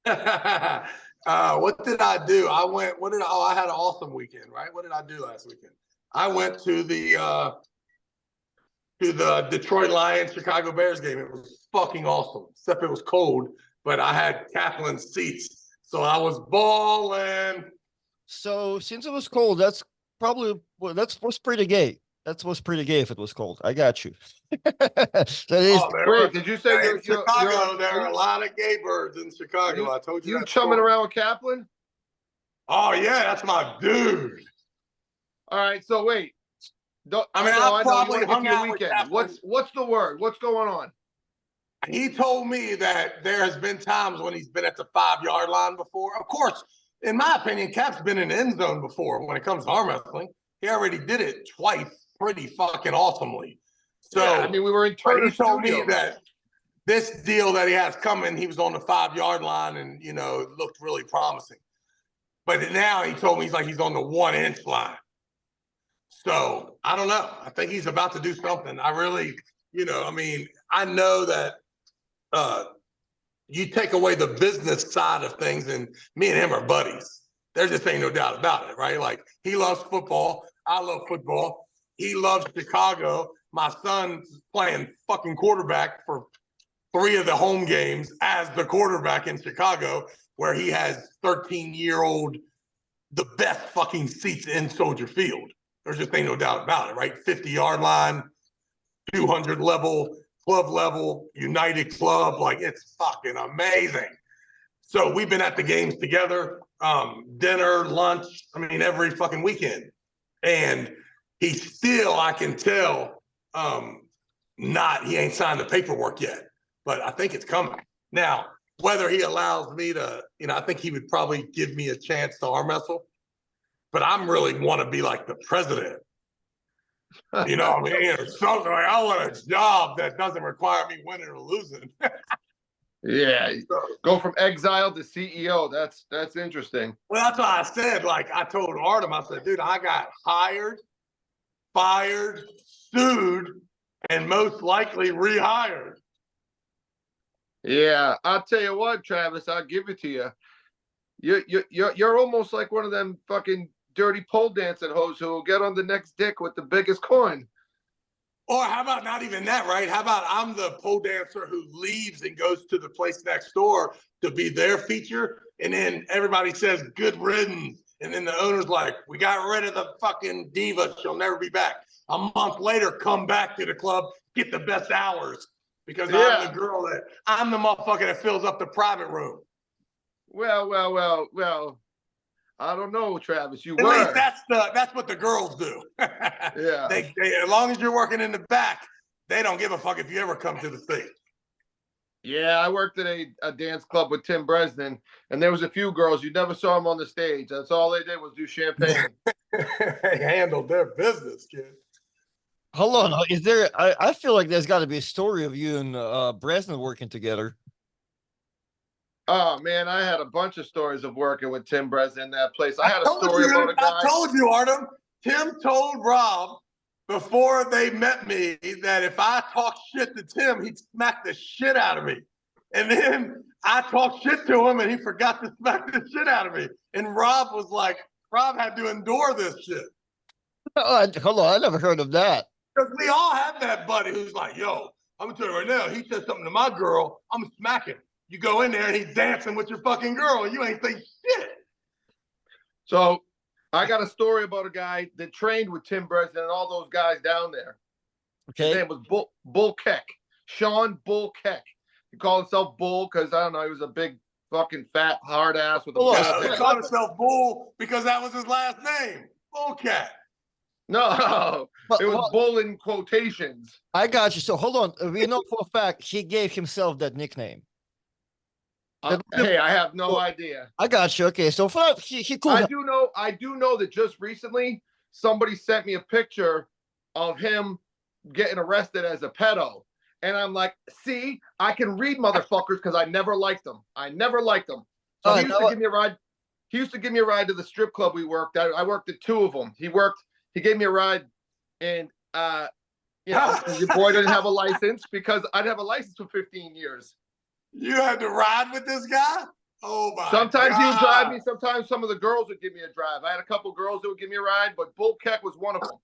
S1: What did I do? I had an awesome weekend, right? What did I do last weekend? I went to the Detroit Lions Chicago Bears game. It was fucking awesome, except it was cold, but I had Kaplan seats, so I was balling.
S2: So since it was cold, that was pretty gay. That was pretty gay if it was cold. I got you.
S3: Wait, did you say
S1: in Chicago? There are a lot of gay birds in Chicago. I told you.
S3: You chumming around with Kaplan?
S1: Oh yeah, that's my dude.
S3: All right, so wait.
S1: I probably hung out with
S3: weekend. What's the word? What's going on?
S1: He told me that there has been times when he's been at the 5-yard line before. Of course, in my opinion, Cap's been in the end zone before when it comes to arm wrestling. He already did it twice pretty fucking awesomely. So
S3: yeah, I mean, we were in Turner
S1: he told me
S3: Studios.
S1: that this deal that he has coming, he was on the 5-yard line and, it looked really promising. But now he told me he's on the 1-inch line. So I don't know. I think he's about to do something. I really, I know that you take away the business side of things, and me and him are buddies. There just ain't no doubt about it, right? Like, he loves football. I love football. He loves Chicago. My son's playing fucking quarterback for 3 of the home games as the quarterback in Chicago, where he has 13-year-old, the best fucking seats in Soldier Field. There's just ain't no doubt about it, right? 50-yard line, 200 level, club level, United Club. Like, it's fucking amazing. So we've been at the games together, dinner, lunch, every fucking weekend. And he still, I can tell, he ain't signed the paperwork yet, but I think it's coming. Now, whether he allows me to, I think he would probably give me a chance to arm wrestle, but I'm really want to be like the president. Or something like, I want a job that doesn't require me winning or losing.
S3: Yeah, go from exile to CEO. That's interesting.
S1: Well, that's why I said, I told Artem, I said, dude, I got hired, fired, sued, and most likely rehired.
S3: Yeah, I'll tell you what, Travis, I'll give it to you. You're almost like one of them fucking dirty pole dancing hoes who will get on the next dick with the biggest coin.
S1: Or how about not even that, right? How about I'm the pole dancer who leaves and goes to the place next door to be their feature, and then everybody says good riddance, and then the owner's like, we got rid of the fucking diva, she'll never be back. A month later, come back to the club, get the best hours, because I'm the motherfucker that fills up the private room.
S3: Well. I don't know, Travis.
S1: At least that's what the girls do.
S3: Yeah.
S1: They as long as you're working in the back, they don't give a fuck if you ever come to the stage.
S3: Yeah, I worked at a dance club with Tim Bresnan, and there was a few girls, you never saw them on the stage. That's all they did was do champagne.
S1: They handled their business, kid.
S2: Hold on. Is there? I feel like there's got to be a story of you and Bresnan working together.
S3: Oh man, I had a bunch of stories of working with Tim Brez in that place. I had a
S1: told
S3: story
S1: you,
S3: about a guy.
S1: I told you, Artem. Tim told Rob before they met me that if I talked shit to Tim, he'd smack the shit out of me. And then I talked shit to him and he forgot to smack the shit out of me. And Rob was like, Rob had to endure this shit.
S2: Hold on, I never heard of that.
S1: Because we all have that buddy who's like, yo, I'm gonna tell you right now, he said something to my girl, I'm gonna smack him. You go in there and he's dancing with your fucking girl and you ain't saying shit.
S3: So I got a story about a guy that trained with Tim Brez and all those guys down there.
S2: Okay.
S3: His name was Bull Keck. Sean Bull Keck. He called himself Bull because I don't know, he was a big fucking fat hard ass with a
S2: Hold on.
S3: bull
S1: He
S3: head.
S1: called himself Bull because that was his last name. Bullcat.
S3: No,
S2: But-
S3: it was
S2: well-
S3: bull in quotations.
S2: I got you. So hold on. We know for a fact he gave himself that nickname.
S3: Hey, I have no idea.
S2: I got you. Okay, so for he could
S3: I
S2: have,
S3: do know that just recently somebody sent me a picture of him getting arrested as a pedo. And I'm like, see, I can read motherfuckers because I never liked them. I never liked them. So he used to give me a ride. He used to give me a ride to the strip club we worked at. I worked at two of them. He gave me a ride, and you know, your boy didn't have a license because I'd have a license for 15 years.
S1: You had to ride with this guy? Oh my
S3: Sometimes
S1: God.
S3: he would drive me. Sometimes some of the girls would give me a drive. I had a couple girls that would give me a ride, but Bull Keck was one of them.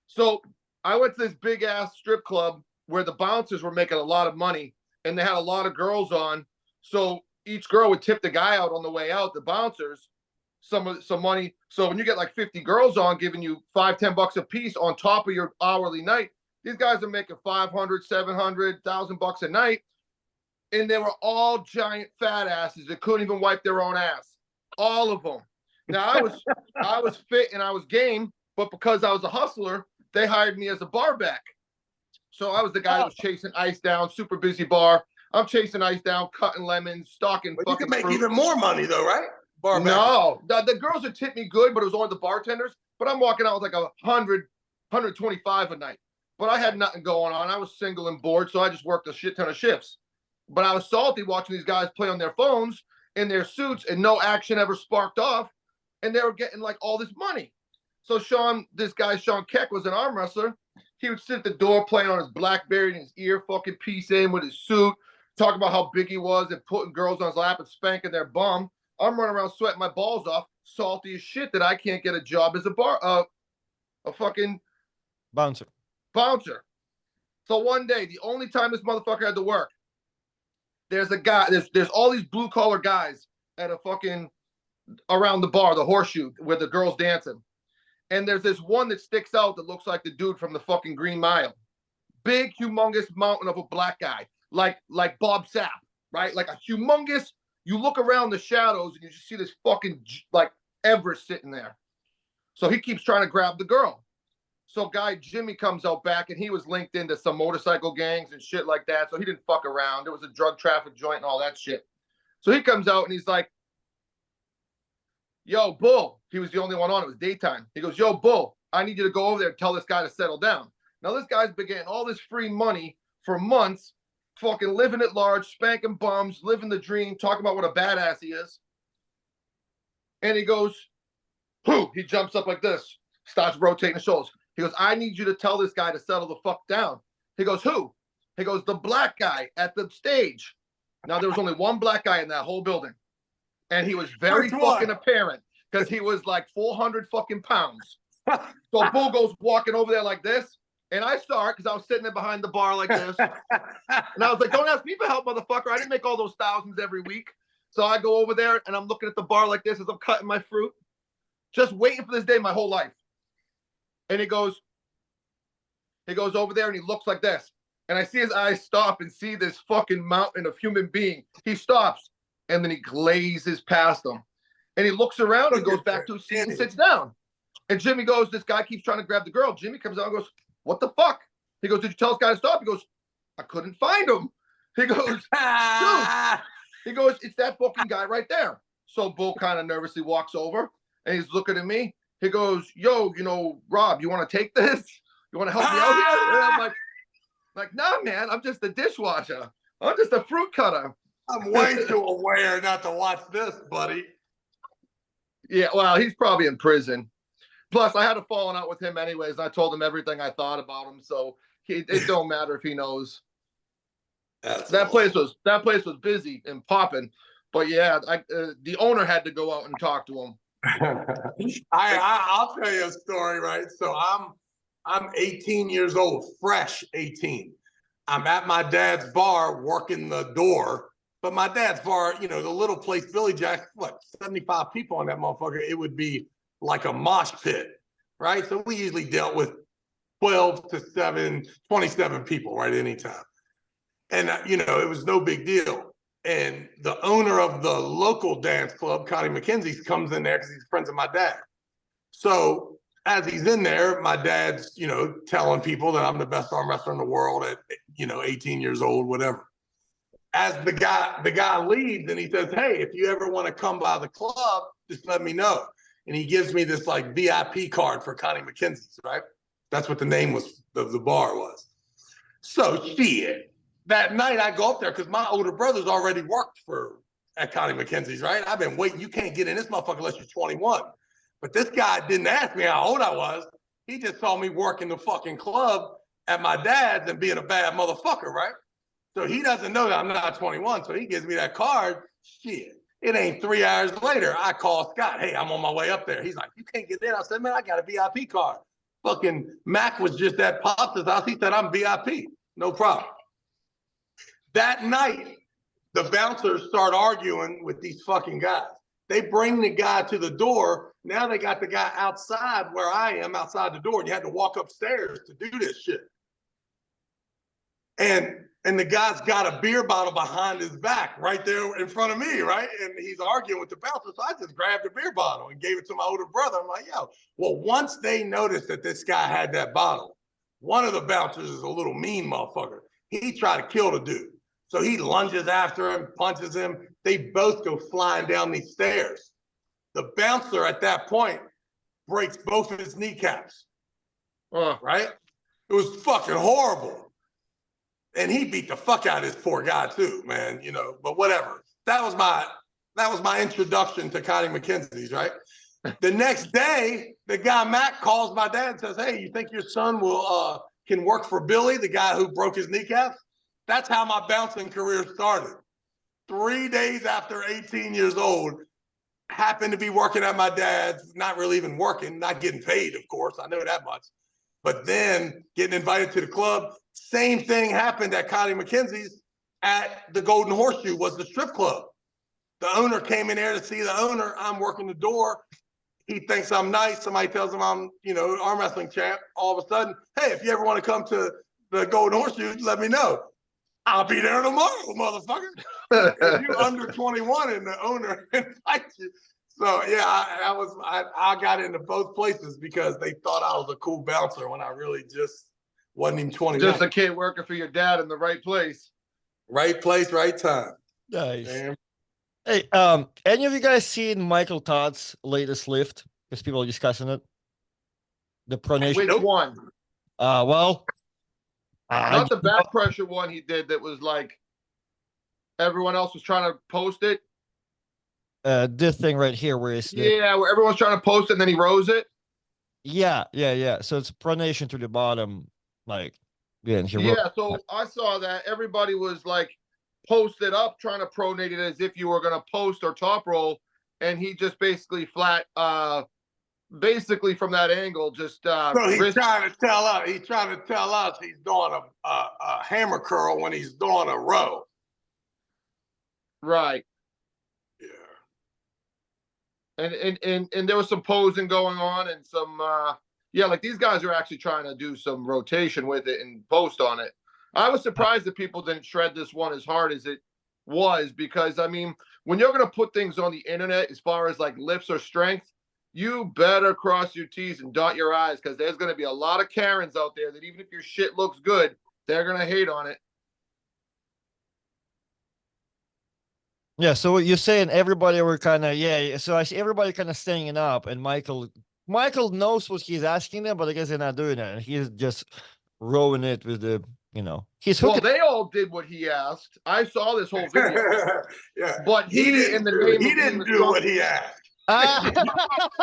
S3: So I went to this big ass strip club where the bouncers were making a lot of money and they had a lot of girls on. So each girl would tip the guy out on the way out, the bouncers, some money. So when you get like 50 girls on giving you $5-10 a piece on top of your hourly night, these guys are making 500, 700, $1,000 a night. And they were all giant fat asses that couldn't even wipe their own ass. All of them. Now I was fit and I was game, but because I was a hustler, they hired me as a bar back. So I was the guy that was chasing ice down, super busy bar. I'm chasing ice down, cutting lemons, stocking
S1: But you
S3: fucking
S1: can make
S3: fruit.
S1: even more money though, right? Bar back.
S3: No, the girls would tip me good, but it was only the bartenders. But I'm walking out with like 125 a night. But I had nothing going on. I was single and bored, so I just worked a shit ton of shifts. But I was salty watching these guys play on their phones in their suits and no action ever sparked off. And they were getting like all this money. So this guy, Sean Keck, was an arm wrestler. He would sit at the door playing on his BlackBerry and his ear fucking piece in with his suit, talking about how big he was and putting girls on his lap and spanking their bum. I'm running around sweating my balls off, salty as shit that I can't get a job as a fucking
S2: bouncer.
S3: So one day, the only time this motherfucker had to work, there's a guy, there's all these blue collar guys at a fucking around the bar, the Horseshoe, where the girls dancing. And there's this one that sticks out that looks like the dude from the fucking Green Mile. Big, humongous mountain of a black guy, like Bob Sapp, right? Like a humongous, you look around the shadows and you just see this fucking like Everest sitting there. So he keeps trying to grab the girl. So guy Jimmy comes out back and he was linked into some motorcycle gangs and shit like that. So he didn't fuck around. There was a drug traffic joint and all that shit. So he comes out and he's like, yo, Bull. He was the only one on. It was daytime. He goes, yo, Bull, I need you to go over there and tell this guy to settle down. Now this guy's been getting all this free money for months, fucking living at large, spanking bums, living the dream, talking about what a badass he is. And he goes, who? He jumps up like this, starts rotating his shoulders. He goes, I need you to tell this guy to settle the fuck down. He goes, who? He goes, the black guy at the stage. Now, there was only one black guy in that whole building. And he was very fucking apparent because he was like 400 fucking pounds. So Bull goes walking over there like this. And I saw it because I was sitting there behind the bar like this. And I was like, don't ask me for help, motherfucker. I didn't make all those thousands every week. So I go over there and I'm looking at the bar like this as I'm cutting my fruit. Just waiting for this day my whole life. And he goes over there and he looks like this. And I see his eyes stop and see this fucking mountain of human being. He stops and then he glazes past him. And he looks around and goes back to his seat and sits down. And Jimmy goes, this guy keeps trying to grab the girl. Jimmy comes out and goes, what the fuck? He goes, did you tell this guy to stop? He goes, I couldn't find him. He goes, dude. He goes, it's that fucking guy right there. So Bull kind of nervously walks over and he's looking at me. He goes, yo, Rob, you want to take this? You want to help me out here? And I'm like, nah, man, I'm just a dishwasher. I'm just a fruit cutter.
S1: I'm way too aware not to watch this, buddy.
S3: Yeah, well, he's probably in prison. Plus, I had a falling out with him anyways. I told him everything I thought about him, so it don't matter if he knows. That place was busy and popping, but yeah, the owner had to go out and talk to him.
S1: I'll tell you a story, right? So I'm 18 years old, fresh 18. I'm at my dad's bar working the door, but my dad's bar, you know, the little place, Billy Jack, what, 75 people on that motherfucker. It would be like a mosh pit, right? So we usually dealt with 12 to 27 people, right, at any time. And, you know, it was no big deal. And the owner of the local dance club, Connie McKenzie, comes in there because he's friends with my dad. So as he's in there, my dad's, you know, telling people that I'm the best arm wrestler in the world at, you know, 18 years old, whatever. As the guy leaves and he says, hey, if you ever want to come by the club, just let me know. And he gives me this like VIP card for Connie McKenzie's, right? That's what the name was, the bar was. So shit. That night I go up there because my older brother's already worked at Connie McKenzie's, right? I've been waiting. You can't get in this motherfucker unless you're 21. But this guy didn't ask me how old I was. He just saw me working the fucking club at my dad's and being a bad motherfucker, right? So he doesn't know that I'm not 21. So he gives me that card. Shit. It ain't 3 hours later. I call Scott. Hey, I'm on my way up there. He's like, you can't get in. I said, man, I got a VIP card. Fucking Mac was just at Pops' house. He said, I'm VIP. No problem. That night, the bouncers start arguing with these fucking guys. They bring the guy to the door. Now they got the guy outside where I am, outside the door. And you had to walk upstairs to do this shit. And the guy's got a beer bottle behind his back right there in front of me, right? And he's arguing with the bouncer. So I just grabbed the beer bottle and gave it to my older brother. I'm like, yo, well, once they noticed that this guy had that bottle, one of the bouncers is a little mean motherfucker. He tried to kill the dude. So he lunges after him, punches him. They both go flying down these stairs. The bouncer at that point breaks both of his kneecaps, right? It was fucking horrible. And he beat the fuck out of this poor guy too, man, you know, but whatever. That was my introduction to Connie McKenzie's, right? The next day, the guy Matt calls my dad and says, hey, you think your son can work for Billy, the guy who broke his kneecaps? That's how my bouncing career started. 3 days after 18 years old, happened to be working at my dad's, not really even working, not getting paid, of course, I know that much. But then getting invited to the club, same thing happened at Connie McKenzie's at the Golden Horseshoe, was the strip club. The owner came in there to see the owner. I'm working the door. He thinks I'm nice. Somebody tells him I'm, you know, arm wrestling champ. All of a sudden, hey, if you ever want to come to the Golden Horseshoe, let me know. I'll be there tomorrow, motherfucker. If you're under 21 and the owner invites you. So yeah, I got into both places because they thought I was a cool bouncer when I really just wasn't even 21.
S3: Just a kid working for your dad in the right place.
S1: Right place, right time.
S2: Nice.
S1: Damn.
S2: Hey, any of you guys seen Michael Todd's latest lift? Because people are discussing it. The pronation.
S3: Which one?
S2: Well,
S3: not the back pressure one he did that was like everyone else was trying to post it.
S2: This thing right here where it's
S3: where everyone's trying to post it and then he rose it.
S2: Yeah. So it's pronation to the bottom, like
S3: so I saw that everybody was like posted up trying to pronate it as if you were gonna post or top roll, and he just basically flat basically from that angle just
S1: so he's trying to tell us he's doing a hammer curl when he's doing a row.
S3: Right.
S1: Yeah.
S3: And there was some posing going on and some like these guys are actually trying to do some rotation with it and post on it. I was surprised that people didn't shred this one as hard as it was, because I mean, when you're gonna put things on the internet as far as like lifts or strength, you better cross your T's and dot your I's, because there's going to be a lot of Karens out there that even if your shit looks good, they're going to hate on it.
S2: Yeah, so you're saying everybody were kind of, so I see everybody kind of standing up, and Michael knows what he's asking them, but I guess they're not doing it. He's just rowing it with the He's
S3: Well,
S2: hooking.
S3: they all did what he asked. I saw this whole video.
S1: Yeah.
S3: But he, in the name of
S1: he
S3: being
S1: didn't
S3: the
S1: do
S3: strong-
S1: what he asked.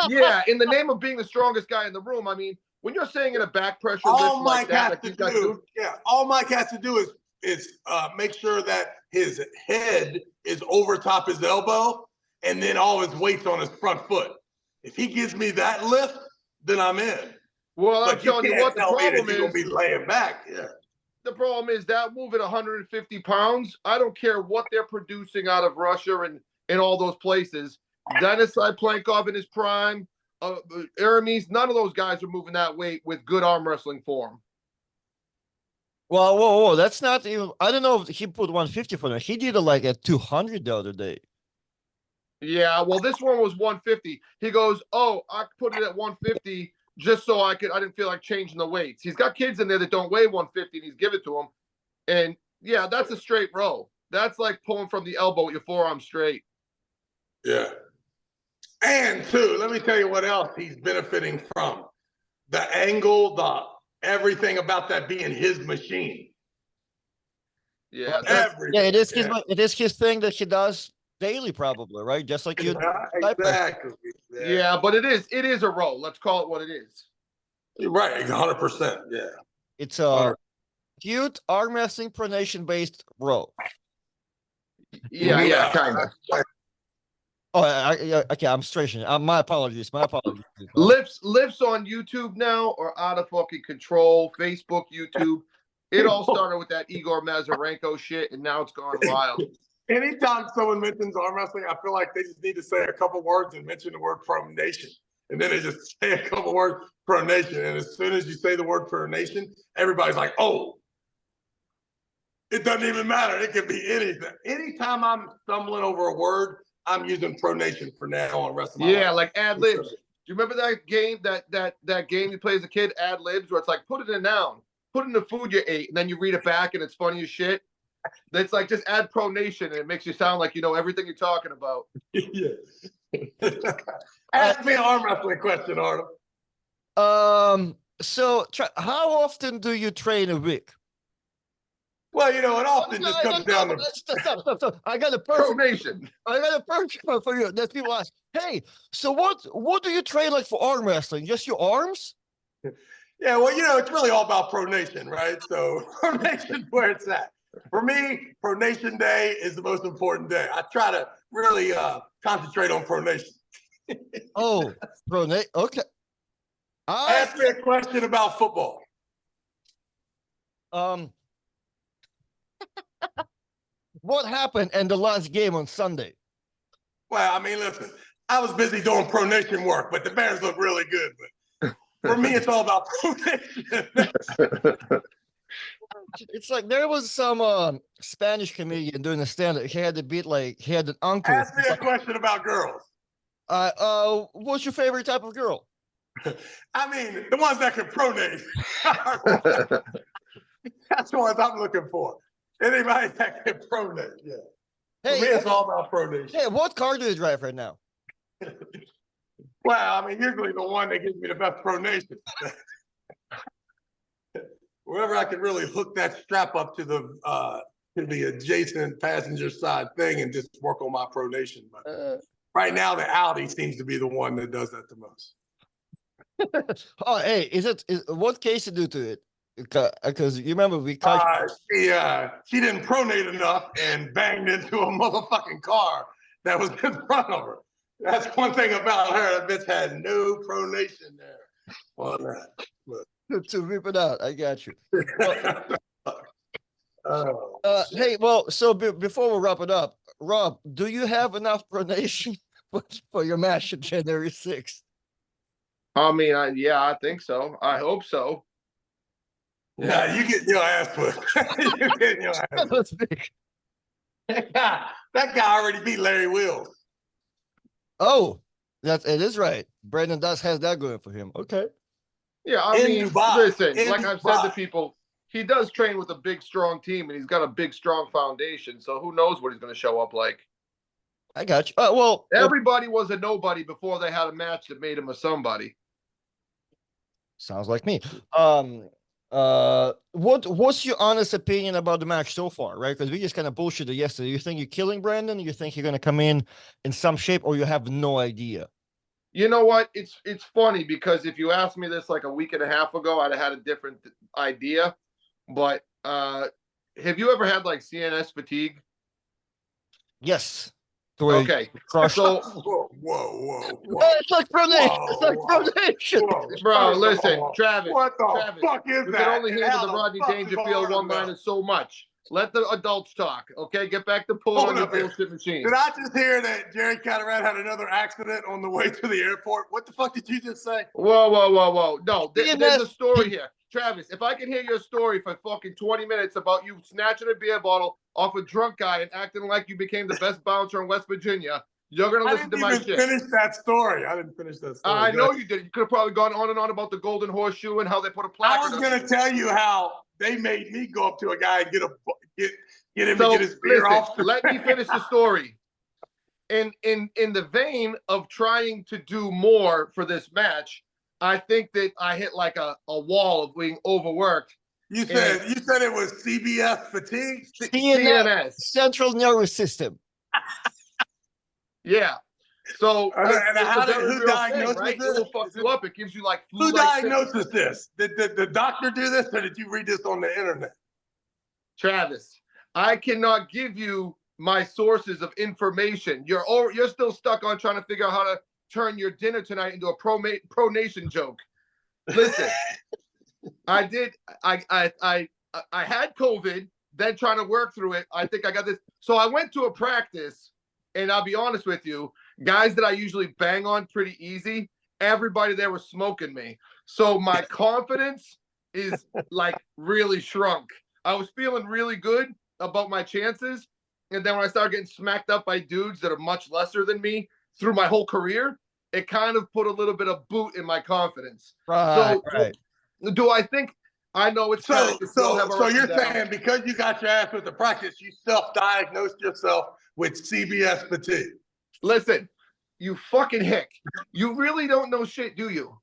S3: Yeah, in the name of being the strongest guy in the room. I mean, when you're saying in a back pressure
S1: All
S3: lift like
S1: Mike
S3: that,
S1: has
S3: like
S1: to
S3: these guys
S1: do, all Mike has to do is make sure that his head is over top his elbow, and then all his weight's on his front foot. If he gives me that lift, then I'm in.
S3: Well, I'm
S1: But you
S3: telling you
S1: can't
S3: what, the
S1: tell me that
S3: problem
S1: you're gonna
S3: is
S1: be laying back. Yeah.
S3: the problem is that move at 150 pounds. I don't care what they're producing out of Russia and all those places. Denis Plankov in his prime, Aramis, none of those guys are moving that weight with good arm wrestling form.
S2: Well, whoa, that's not even. I don't know if he put 150 for that. He did it like at 200 the other day.
S3: Yeah, well, this one was 150. He goes, "Oh, I put it at 150 just so I didn't feel like changing the weights." He's got kids in there that don't weigh 150, and he's give it to them. And yeah, that's a straight row. That's like pulling from the elbow with your forearm straight.
S1: Yeah. And two, let me tell you what else he's benefiting from. The angle, everything about that being his machine.
S3: Yeah,
S2: Yeah, it is his thing that he does daily, probably, right? Just like you.
S1: Exactly.
S3: Yeah, but it is a row. Let's call it what it is.
S1: You're right, 100%. Yeah.
S2: It's a cute arm wrestling pronation based row.
S3: Yeah, kind of.
S2: Oh, okay. I'm stretching. My apologies.
S3: Lifts on YouTube now are out of fucking control. Facebook, YouTube. It all started with that Igor Mazarenko shit, and now it's gone wild.
S1: Anytime someone mentions arm wrestling, I feel like they just need to say a couple words and mention the word pronation. And then they just say a couple words, pronation. And as soon as you say the word pronation, everybody's like, oh, it doesn't even matter. It could be anything. Anytime I'm stumbling over a word, I'm using pronation for now on the rest of my life.
S3: Yeah, like ad libs. Do you remember that game, that game you play as a kid, ad libs, where it's like, put it in a noun, put in the food you ate, and then you read it back and it's funny as shit? That's like just add pronation and it makes you sound like you know everything you're talking about.
S1: Yeah. Ask me an arm wrestling question, Arnold.
S2: So how often do you train a week?
S1: Well, it often just comes down to
S2: stop. I got a perfect
S3: Pronation.
S2: I got a perfect one for you. That people ask, hey, so what do you train like for arm wrestling? Just your arms?
S1: Yeah, well, it's really all about pronation, right? So pronation's where it's at. For me, pronation day is the most important day. I try to really concentrate on pronation.
S2: Oh, pronate. Okay.
S1: Ask me a question about football.
S2: What happened in the last game on Sunday?
S1: Well, I mean, listen, I was busy doing pronation work, but the Bears look really good. But for me, it's all about pronation.
S2: It's like there was some Spanish comedian doing a stand-up. He had an uncle.
S1: Ask me a question about girls.
S2: What's your favorite type of girl?
S1: I mean, the ones that can pronate. That's the ones I'm looking for. Anybody that can pronate, yeah.
S2: Hey,
S1: for me, it's all about pronation.
S2: Hey, what car do you drive right now?
S1: Well, I mean, usually the one that gives me the best pronation. Wherever I can really hook that strap up to the adjacent passenger side thing and just work on my pronation. But right now, the Audi seems to be the one that does that the most.
S2: Oh, hey, what case you do to it? Because you remember we caught.
S1: She didn't pronate enough and banged into a motherfucking car that was in front of her. That's one thing about her. That bitch had no pronation there on that.
S2: To rip it out. I got you.
S1: Well,
S2: hey, well, so before we wrap it up, Rob, do you have enough pronation for your match on January 6th?
S3: I mean, I think so. I hope so.
S1: Yeah, you get your ass put. You get your ass put. That guy already beat Larry Wills.
S2: Oh, it is right. Brandon has that going for him. Okay.
S3: Yeah, I mean, listen, like I've said to people, he does train with a big, strong team, and he's got a big, strong foundation. So who knows what he's going to show up like?
S2: I got you. Well,
S3: everybody was a nobody before they had a match that made him a somebody.
S2: Sounds like me. What's your honest opinion about the match so far, right? Because we just kind of bullshitted yesterday. You think you're killing Brandon? You think you're gonna come in some shape, or you have no idea?
S3: You know what? It's funny because if you asked me this like a week and a half ago, I'd have had a different idea. But have you ever had like CNS fatigue?
S2: Yes.
S3: Okay.
S2: Crush.
S3: So,
S1: whoa.
S2: It's like Pronation. It's like
S1: Whoa,
S2: Pronation.
S3: bro,
S1: First of
S3: listen,
S1: all,
S3: Travis.
S1: What the
S3: Travis,
S1: fuck is
S3: you
S1: that?
S3: can only
S1: And
S3: handle
S1: how
S3: the
S1: the
S3: Rodney
S1: fuck is
S3: Dangerfield
S1: arm
S3: one-liners so much. Let the adults talk, okay? Get back to pulling
S1: Hold
S3: on your
S1: up here.
S3: bullshit machine.
S1: Did I just hear that Jerry Cataract had another accident on the way to the airport? What the fuck did you just say?
S3: Whoa. No, there's a
S2: CNS
S3: story here. Travis, if I can hear your story for fucking 20 minutes about you snatching a beer bottle off a drunk guy and acting like you became the best bouncer in West Virginia, you're going to listen to my shit.
S1: I didn't even finish that story. I didn't finish that story.
S3: I know you did. You could have probably gone on and on about the golden horseshoe and how they put a plaque.
S1: I was going to tell you how they made me go up to a guy and get him to get his beer off.
S3: Let me finish the story. In the vein of trying to do more for this match, I think that I hit like a wall of being overworked.
S1: You said it was CBS fatigue?
S3: CNS.
S2: Central Nervous System.
S3: Yeah. So
S1: who diagnosed
S3: right?
S1: this?
S3: It will fuck you up. It gives you like
S1: Who diagnosed this? Did the doctor do this, or did you read this on the internet?
S3: Travis, I cannot give you my sources of information. You're still stuck on trying to figure out how to turn your dinner tonight into a Pronation joke. Listen, I had COVID, then trying to work through it. I think I got this. So I went to a practice, and I'll be honest with you, guys that I usually bang on pretty easy, everybody there was smoking me. So my confidence is like really shrunk. I was feeling really good about my chances. And then when I started getting smacked up by dudes that are much lesser than me through my whole career, it kind of put a little bit of boot in my confidence.
S2: Right.
S3: Do I think I know it's
S1: so you're saying because you got your ass with the practice, you self-diagnosed yourself with CBS fatigue?
S3: Listen, you fucking hick. You really don't know shit, do you?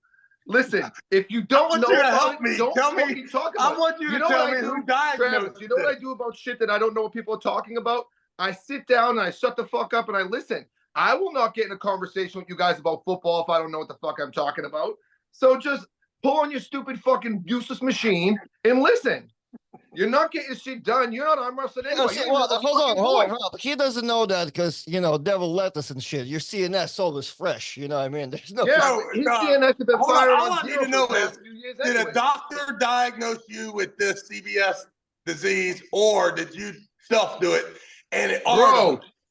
S3: Listen, if you don't know about it, don't fucking talk about it.
S1: I want you to tell me who diagnosed
S3: it. You know what I do about shit that I don't know what people are talking about? I sit down and I shut the fuck up and I listen. I will not get in a conversation with you guys about football if I don't know what the fuck I'm talking about. So just pull on your stupid fucking useless machine and listen. You're not getting shit done. You're not arm wrestling anyway.
S2: Hold on. He doesn't know that because, devil lettuce and shit. Your CNS always fresh. You know what I mean? There's no.
S3: Yeah, his CNS has been firing
S1: all I need to know is, did a doctor diagnose you with this CBS disease, or did you self-do it? And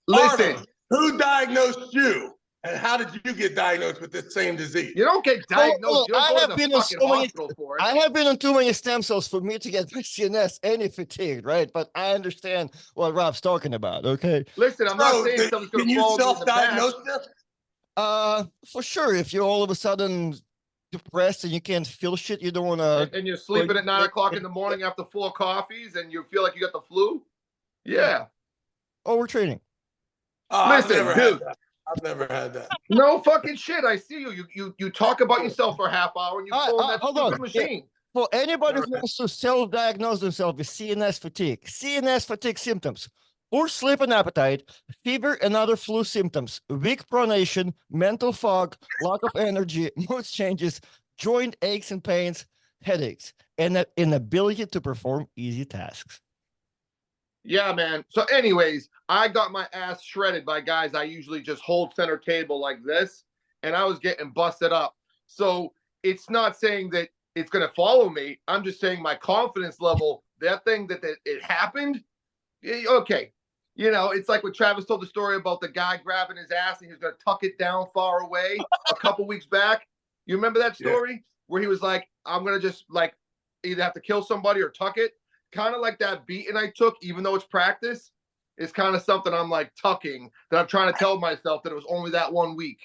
S3: listen.
S1: Who diagnosed you? And how did you get diagnosed with this same disease?
S3: You don't get diagnosed. You don't go to the fucking hospital for it.
S2: I have been on too many stem cells for me to get my CNS any fatigued, right? But I understand what Rob's talking about, okay?
S3: Listen, I'm not saying something's going to fall into the back.
S1: Can you self-diagnose this?
S2: For sure. If you're all of a sudden depressed and you can't feel shit, you don't want to...
S3: And you're sleeping at 9 o'clock in the morning after 4 coffees and you feel like you got the flu? Yeah.
S2: Overtraining.
S3: Listen, dude.
S1: I've never had that.
S3: No fucking shit. I see you. You talk about yourself for a half hour and you pull that stupid machine.
S2: For anybody who wants to self-diagnose themselves with CNS fatigue symptoms: poor sleep and appetite, fever and other flu symptoms, weak pronation, mental fog, lack of energy, mood changes, joint aches and pains, headaches, and an inability to perform easy tasks.
S3: Yeah, man. So anyways, I got my ass shredded by guys I usually just hold center table like this, and I was getting busted up. So it's not saying that it's going to follow me. I'm just saying my confidence level, that thing that it happened, okay. It's like when Travis told the story about the guy grabbing his ass and he was going to tuck it down far away a couple weeks back. You remember that story? Yeah. Where he was like, I'm going to just like either have to kill somebody or tuck it. Kind of like that beating I took, even though it's practice, is kind of something I'm like tucking that I'm trying to tell myself that it was only that 1 week.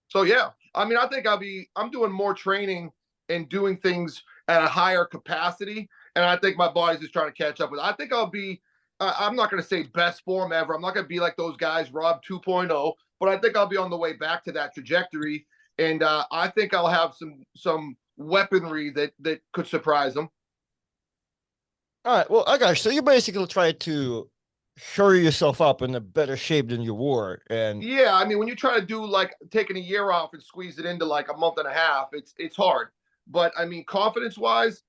S3: So yeah, I mean, I think I'm doing more training and doing things at a higher capacity. And I think my body's just trying to catch up with it. I think I'll be, I'm not going to say best form ever. I'm not going to be like those guys, Rob 2.0, but I think I'll be on the way back to that trajectory. And I think I'll have some weaponry that could surprise him.
S2: All right. Well, I got you. So you basically try to hurry yourself up in a better shape than you were, and
S3: Yeah, I mean, when you try to do like taking a year off and squeeze it into like a month and a half, it's hard. But I mean, confidence wise,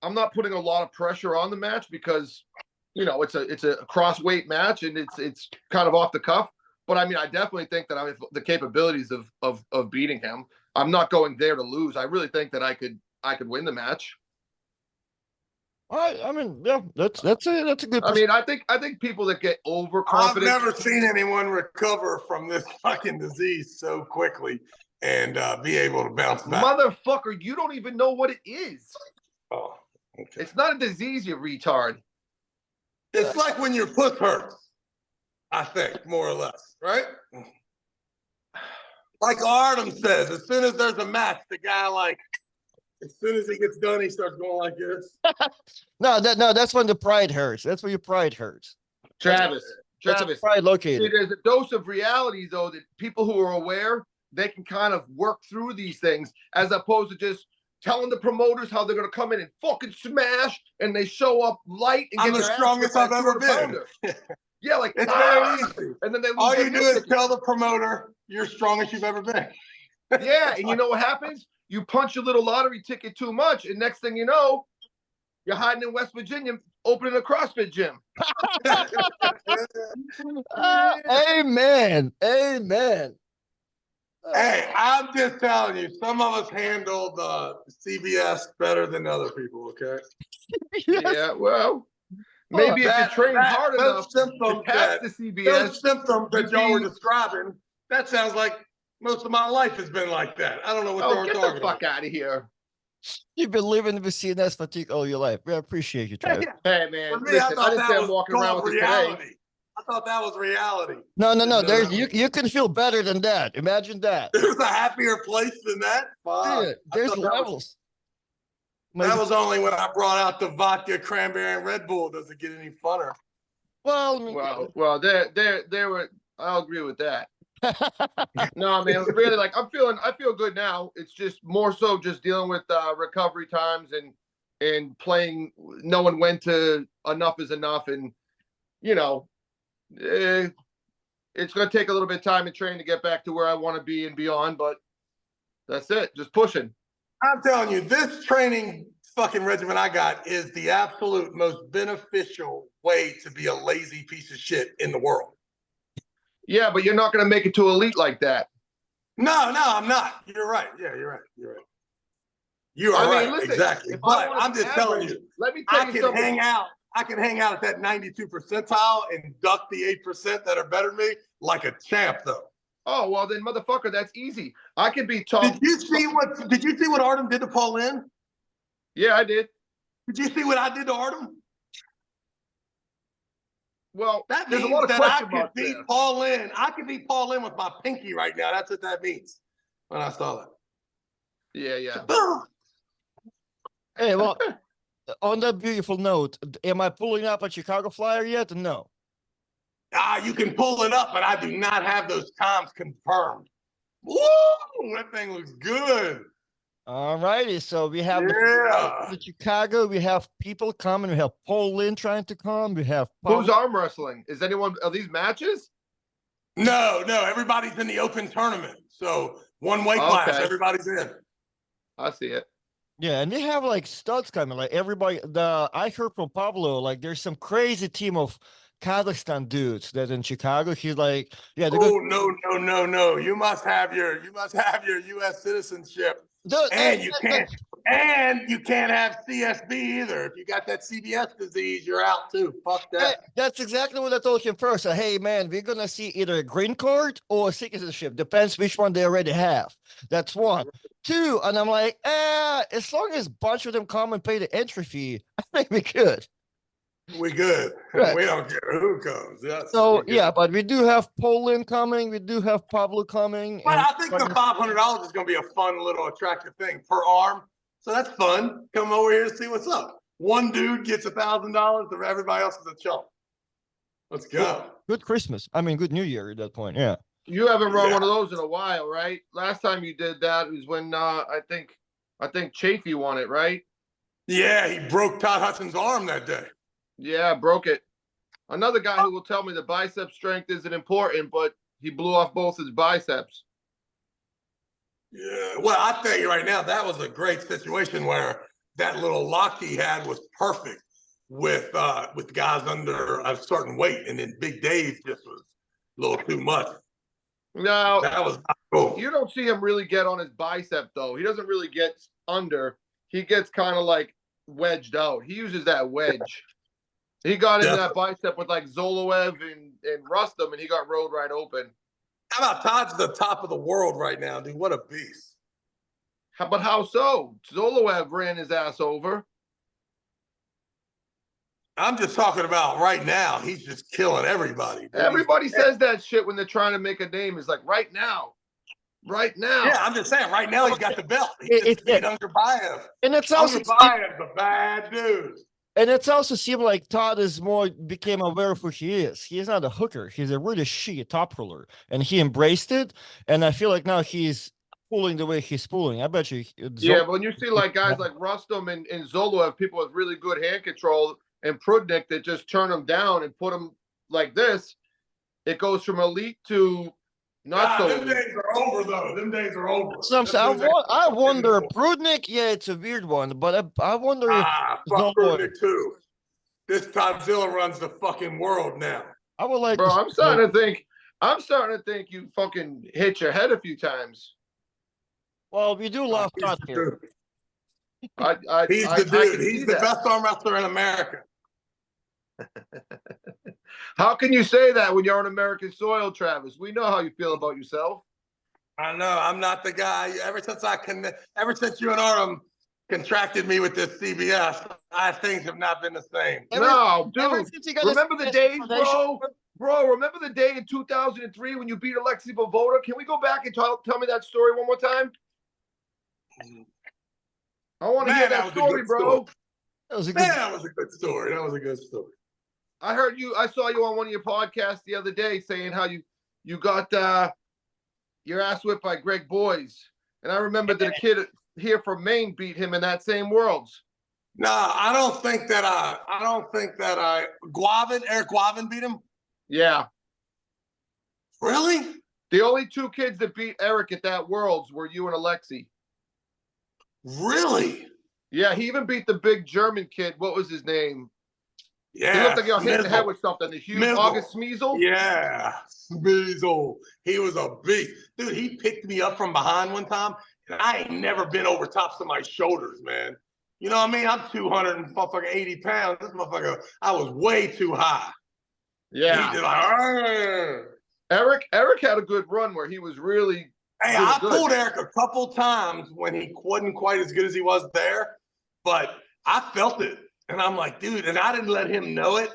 S3: I'm not putting a lot of pressure on the match because it's a cross weight match and it's kind of off the cuff. But I mean, I definitely think that I have the capabilities of beating him. I'm not going there to lose. I really think that I could win the match.
S2: I mean, yeah, that's a good.
S3: I mean, I think people that get
S1: I've
S3: overconfident.
S1: never seen anyone recover from this fucking disease so quickly and be able to bounce back.
S3: Motherfucker, you don't even know what it is.
S1: Oh, okay.
S3: It's not a disease, you retard.
S1: It's like when your puss hurts, I think, more or less, right? Like Artem says, as soon as there's a match, the guy as soon as he gets done, he starts going like this.
S2: No, that's when the pride hurts. That's where your pride hurts.
S3: Travis,
S2: That's where pride located.
S3: see, there's a dose of reality though that people who are aware, they can kind of work through these things as opposed to just telling the promoters how they're going to come in and fucking smash and they show up light and
S1: I'm
S3: get
S1: the
S3: their
S1: strongest
S3: ass
S1: I've ever been.
S3: Yeah, like
S1: It's very easy.
S3: and then they lose
S1: All
S3: their
S1: you do
S3: meal
S1: is
S3: ticket.
S1: tell the promoter you're strongest you've ever been.
S3: Yeah, and you know what happens? You punch your little lottery ticket too much, and next thing you know, you're hiding in West Virginia, opening a CrossFit gym.
S2: Amen. Amen.
S1: Hey, I'm just telling you, some of us handled CBS better than other people, okay?
S3: Yeah, well, maybe if you train hard enough to pass the CBS.
S1: Those symptoms that y'all were describing, that sounds like most of my life has been like that. I don't know what y'all
S3: get
S1: are
S3: the
S1: talking
S3: fuck
S1: about.
S3: out of here.
S2: You've been living with CNS fatigue all your life. We appreciate you, Travis.
S3: Hey, man,
S1: For me,
S3: listen, I
S1: I
S3: didn't
S1: thought
S3: say
S1: that
S3: I'm
S1: was
S3: walking around
S1: called
S3: with it today.
S1: reality. I thought that was reality.
S2: No. There's you can feel better than that. Imagine that.
S1: There's a happier place than that.
S2: Yeah, there's levels.
S1: That was only when I brought out the vodka, cranberry, and Red Bull. Does it get any funner?
S2: Well, I mean,
S3: Well, there were. I'll agree with that. No, man, really, like I feel good now. It's just more so just dealing with recovery times and playing, knowing when to enough is enough, and it's going to take a little bit of time and training to get back to where I want to be and beyond. But that's it, just pushing.
S1: I'm telling you, this training fucking regimen I got is the absolute most beneficial way to be a lazy piece of shit in the world.
S3: Yeah, but you're not going to make it to elite like that.
S1: No, I'm not. You're right. Yeah, you're right. You are right.
S3: Listen,
S1: exactly. But I'm just telling you,
S3: let me tell you something.
S1: I can hang out at that 92 percentile and duck the 8% that are better than me like a champ, though.
S3: Oh, well then, motherfucker, that's easy. I can be top.
S1: Did you see what Artem did to Paulin?
S3: Yeah, I did.
S1: Did you see what I did to Artem?
S3: Well,
S1: that
S3: there's
S1: means
S3: a lot of
S1: that I
S3: question
S1: could
S3: marks
S1: beat
S3: there.
S1: Paulin. I could beat Paulin with my pinky right now. That's what that means when I saw that.
S3: Yeah.
S2: hey, well, on that beautiful note, am I pulling up a Chicago Flyer yet? No.
S1: You can pull it up, but I do not have those times confirmed. Woo! That thing looks good.
S2: All righty. So we have the Chicago. We have people coming. We have Paul Lynn trying to come. We have
S3: who's arm wrestling? Are these matches?
S1: No. Everybody's in the open tournament. So one weight class, everybody's in.
S3: I see it.
S2: Yeah, and they have like studs coming. Like everybody. I heard from Pablo. Like there's some crazy team of Kazakhstan dudes that's in Chicago. He's like, yeah.
S1: No. You must have your U.S. citizenship. And you can't have CSB either. If you got that CBS disease, you're out too. Fuck that.
S2: Hey, that's exactly what I told him first. Hey man, we're gonna see either a green card or citizenship. Depends which one they already have. That's one. Two, and I'm like, as long as a bunch of them come and pay the entry fee, I think we could.
S1: We good. Right. We don't care who comes. Yes,
S2: so yeah, but we do have Poland coming. We do have Pablo coming.
S1: But I think the $500 is going to be a fun little attractive thing per arm. So that's fun. Come over here and see what's up. One dude gets $1,000. Everybody else is a chump. Let's go.
S2: Good Christmas. I mean, good New Year at that point. Yeah.
S3: You haven't run one of those in a while, right? Last time you did that was when I think I think Chafee won it, right?
S1: Yeah, he broke Todd Hudson's arm that day.
S3: Yeah, broke it. Another guy who will tell me the bicep strength isn't important, but he blew off both his biceps.
S1: Yeah, well, I tell you right now, that was a great situation where that little lock he had was perfect with guys under a certain weight, and then Big Dave just was a little too much.
S3: Now,
S1: That was cool.
S3: you don't see him really get on his bicep, though. He doesn't really get under. He gets kind of like wedged out. He uses that wedge. He got into that bicep with like Zoloev and Rustam, and he got rolled right open.
S1: How about Todd's the top of the world right now, dude? What a beast.
S3: But how so? Zoloev ran his ass over.
S1: I'm just talking about right now. He's just killing everybody. Dude.
S3: Everybody says that shit when they're trying to make a name. It's like right now. Right now.
S1: Yeah, I'm just saying. Right now, he's got the belt. He just beat Underbayev.
S2: And it's also
S1: Underbayev's a bad dude.
S2: And it's also seemed like Todd is became aware of who he is. He is not a hooker. He's a really shitty top roller, and he embraced it. And I feel like now he's pulling the way he's pulling. I bet you.
S3: Yeah, but when you see like guys like Rustam and Zoloev, people with really good hand control, and Prudnik that just turn them down and put them like this, it goes from elite to not so.
S1: Them days are over, though. Them days are over.
S2: I wonder, Prudnik, yeah, it's a weird one, but I wonder if
S1: fuck Prudnik too. This Godzilla runs the fucking world now.
S2: I would like.
S3: Bro, I'm starting to think you fucking hit your head a few times.
S2: Well, we do love Todd here.
S1: He's the dude. He's the best arm wrestler in America.
S3: How can you say that when you're on American soil, Travis? We know how you feel about yourself.
S1: I know. I'm not the guy. Ever since you and Artem contracted me with this CBS, things have not been the same.
S3: No, dude. Remember the days, bro? Bro, remember the day in 2003 when you beat Alexei Bavoda? Can we go back and tell me that story one more time? I want to hear that story, bro.
S1: That was a good story. That was a good story.
S3: I saw you on one of your podcasts the other day saying how you got your ass whipped by Greg Boyes. And I remember that a kid here from Maine beat him in that same Worlds.
S1: No, I don't think that Eric Guavin beat him.
S3: Yeah.
S1: Really?
S3: The only two kids that beat Eric at that Worlds were you and Alexei.
S1: Really?
S3: Yeah, he even beat the big German kid. What was his name?
S1: Yeah.
S3: He looked like he got hit in the head with something. The huge August Smeasel?
S1: Yeah. Smeasel. He was a beast. Dude, he picked me up from behind one time, and I ain't never been over top of somebody's shoulders, man. You know what I mean? I'm 280 pounds. This motherfucker, I was way too high.
S3: Yeah.
S1: He just like,
S3: Eric had a good run where he was really
S1: I pulled Eric a couple times when he wasn't quite as good as he was there, but I felt it. And I'm like, dude, and I didn't let him know it,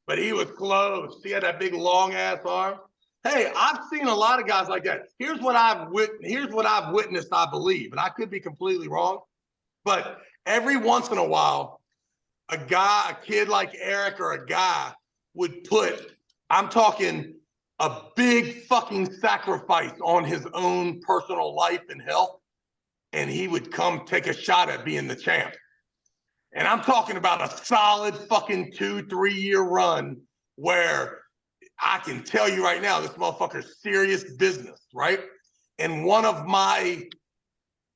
S1: but he was close. He had that big long ass arm. Hey, I've seen a lot of guys like that. Here's what I've witnessed, I believe, and I could be completely wrong, but every once in a while, a kid like Eric or a guy would put, I'm talking a big fucking sacrifice on his own personal life and health, and he would come take a shot at being the champ. And I'm talking about a solid fucking 2-3 year run where I can tell you right now, this motherfucker's serious business, right? And one of my,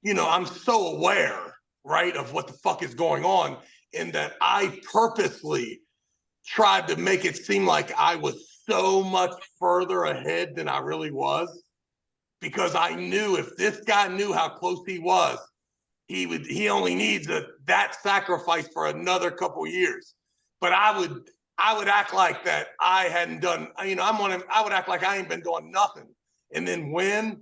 S1: I'm so aware, right, of what the fuck is going on, in that I purposely tried to make it seem like I was so much further ahead than I really was, because I knew if this guy knew how close he was, he only needs that sacrifice for another couple years. But I would act like that I hadn't done, I would act like I ain't been doing nothing, and then win,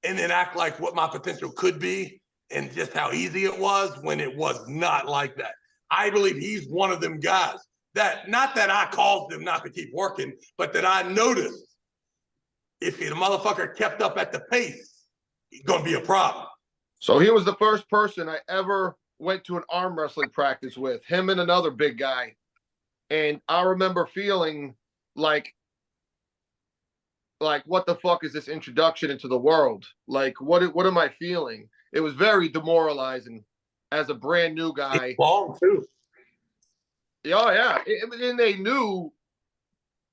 S1: and then act like what my potential could be and just how easy it was, when it was not like that. I believe he's one of them guys that, not that I caused him not to keep working, but that I noticed if the motherfucker kept up at the pace, he's gonna be a problem.
S3: So he was the first person I ever went to an arm wrestling practice with, him and another big guy. And I remember feeling like what the fuck is this introduction into the world? Like, what am I feeling? it was very demoralizing as a brand new guy.
S1: Long too.
S3: Oh yeah, and they knew,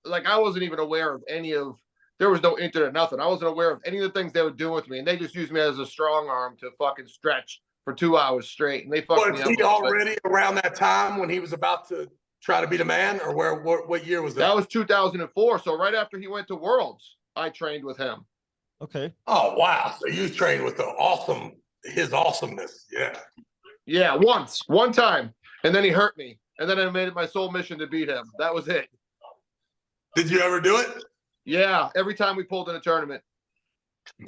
S3: like I wasn't even aware of any of. There was no internet, nothing. I wasn't aware of any of the things they were doing with me, and they just used me as a strong arm to fucking stretch for 2 hours straight, and they fucked me
S1: Was
S3: up.
S1: he already around that time when he was about to try to be the man, or what year was that?
S3: That was 2004. So right after he went to Worlds, I trained with him.
S2: Okay.
S1: Oh wow! So you trained with his awesomeness, yeah.
S3: Yeah, one time, and then he hurt me, and then I made it my sole mission to beat him. That was it.
S1: Did you ever do it?
S3: Yeah, every time we pulled in a tournament.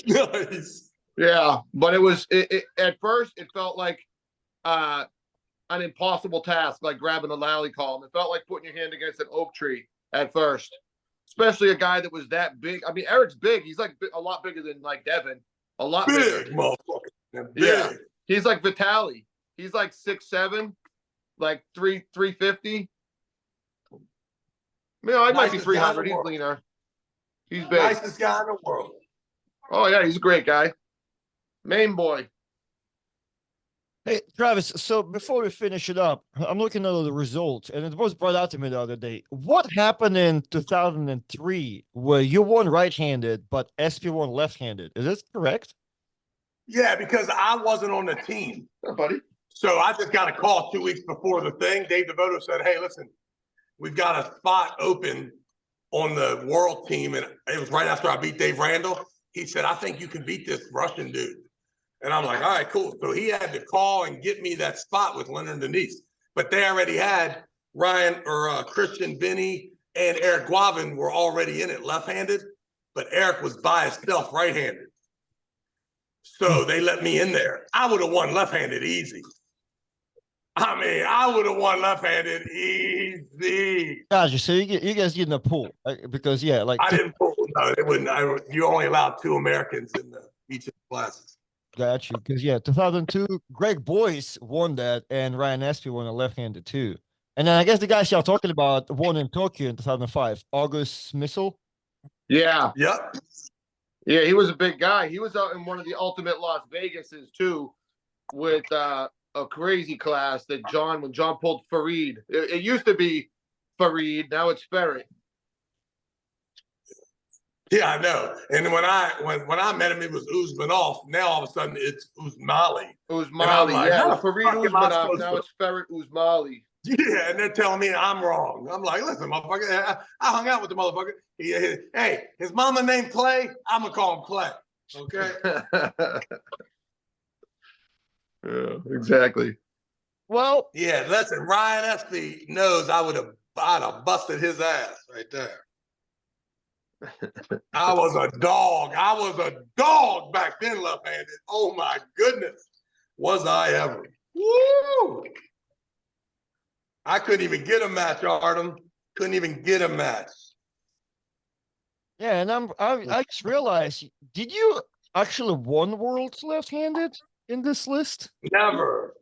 S1: Nice.
S3: Yeah, but it was at first it felt like an impossible task, like grabbing a lally column. It felt like putting your hand against an oak tree at first, especially a guy that was that big. I mean, Eric's big. He's like a lot bigger than like Devin. A lot
S1: Big
S3: bigger.
S1: motherfucker. Big.
S3: Yeah, he's like Vitali. He's like 6'7", like 350. You know, I might be
S1: Nicest guy in
S3: 300.
S1: the
S3: He's
S1: world.
S3: leaner. He's big.
S1: Nicest guy in the world.
S3: Oh yeah, he's a great guy. Main boy.
S2: Hey, Travis, so before we finish it up, I'm looking at the results, and it was brought out to me the other day. What happened in 2003 where you won right-handed, but SP won left-handed? Is this correct?
S1: Yeah, because I wasn't on the team.
S3: Yeah, buddy.
S1: So I just got a call 2 weeks before the thing. Dave DeVoto said, hey, listen, we've got a spot open on the world team. And it was right after I beat Dave Randall. He said, I think you can beat this Russian dude. And I'm like, all right, cool. So he had to call and get me that spot with Leonard Denise. But they already had Christian Binney and Eric Guavin were already in it left-handed. But Eric was by himself right-handed. So they let me in there. I would have won left-handed easy. I mean, I would have won left-handed easy.
S2: Gotcha. So you guys get in a pool because yeah, like
S1: I didn't pull. No, they wouldn't. You only allowed 2 Americans in each of the classes.
S2: got you because yeah, 2002, Greg Boyce won that, and Ryan Espy won a left-handed too. And then I guess the guys y'all talking about won in Tokyo in 2005, August Missile.
S3: Yeah.
S1: Yep.
S3: Yeah, he was a big guy. He was out in one of the Ultimate Las Vegases too, with a crazy class that when John pulled Farid. It used to be Farid, now it's Ferret.
S1: Yeah, I know. And when I met him, it was Usmanov. Now all of a sudden it's Usmali.
S3: Usmali,
S1: like,
S3: yeah.
S1: how the
S3: Farid
S1: fuck am I
S3: Usmanov,
S1: supposed
S3: now
S1: to-
S3: it's Ferret Usmali.
S1: Yeah, and they're telling me I'm wrong. I'm like, listen, motherfucker. I hung out with the motherfucker. Hey, his mama named Clay. I'm gonna call him Clay. Okay.
S3: Yeah, exactly.
S2: Well,
S1: Yeah, listen, Ryan Espy knows I'd have busted his ass right there. I was a dog. I was a dog back then, left-handed. Oh my goodness. Was I ever? Woo! I couldn't even get a match, Artem. Couldn't even get a match.
S2: yeah, and I just realized, did you actually won Worlds left-handed in this list?
S1: Never.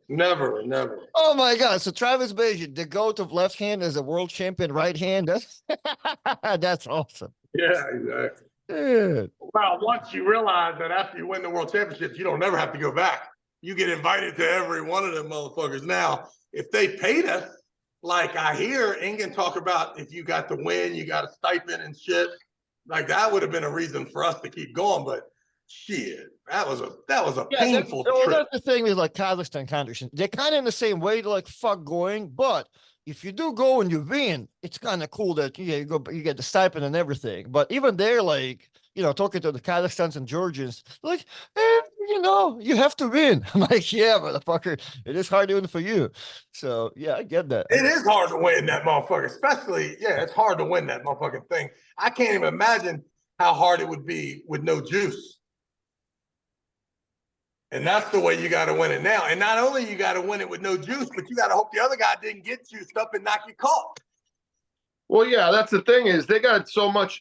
S2: Oh my God! So Travis Bagent, the GOAT of left hand, as a world champion right hand. That's awesome.
S1: Yeah, exactly.
S2: Dude.
S1: Well, once you realize that after you win the world championships, you don't never have to go back. You get invited to every one of them motherfuckers. Now, if they paid us, like I hear Ingen talk about, if you got the win, you got a stipend and shit, like that would have been a reason for us to keep going. But shit, that was a painful
S2: well,
S1: trip.
S2: that's the thing with like Kazakhstan countries. They're kind of in the same way. They're like fuck going, but if you do go and you win, it's kind of cool that you get the stipend and everything. But even they're like, talking to the Kazakhstans and Georgians, like, you have to win. I'm like, yeah, motherfucker, it is hard even for you. So yeah, I get that.
S1: It is hard to win that motherfucker, especially, it's hard to win that motherfucking thing. I can't even imagine how hard it would be with no juice. And that's the way you got to win it now. And not only you got to win it with no juice, but you got to hope the other guy didn't get juiced up and knock you caught.
S3: Well, yeah, that's the thing is they got so much.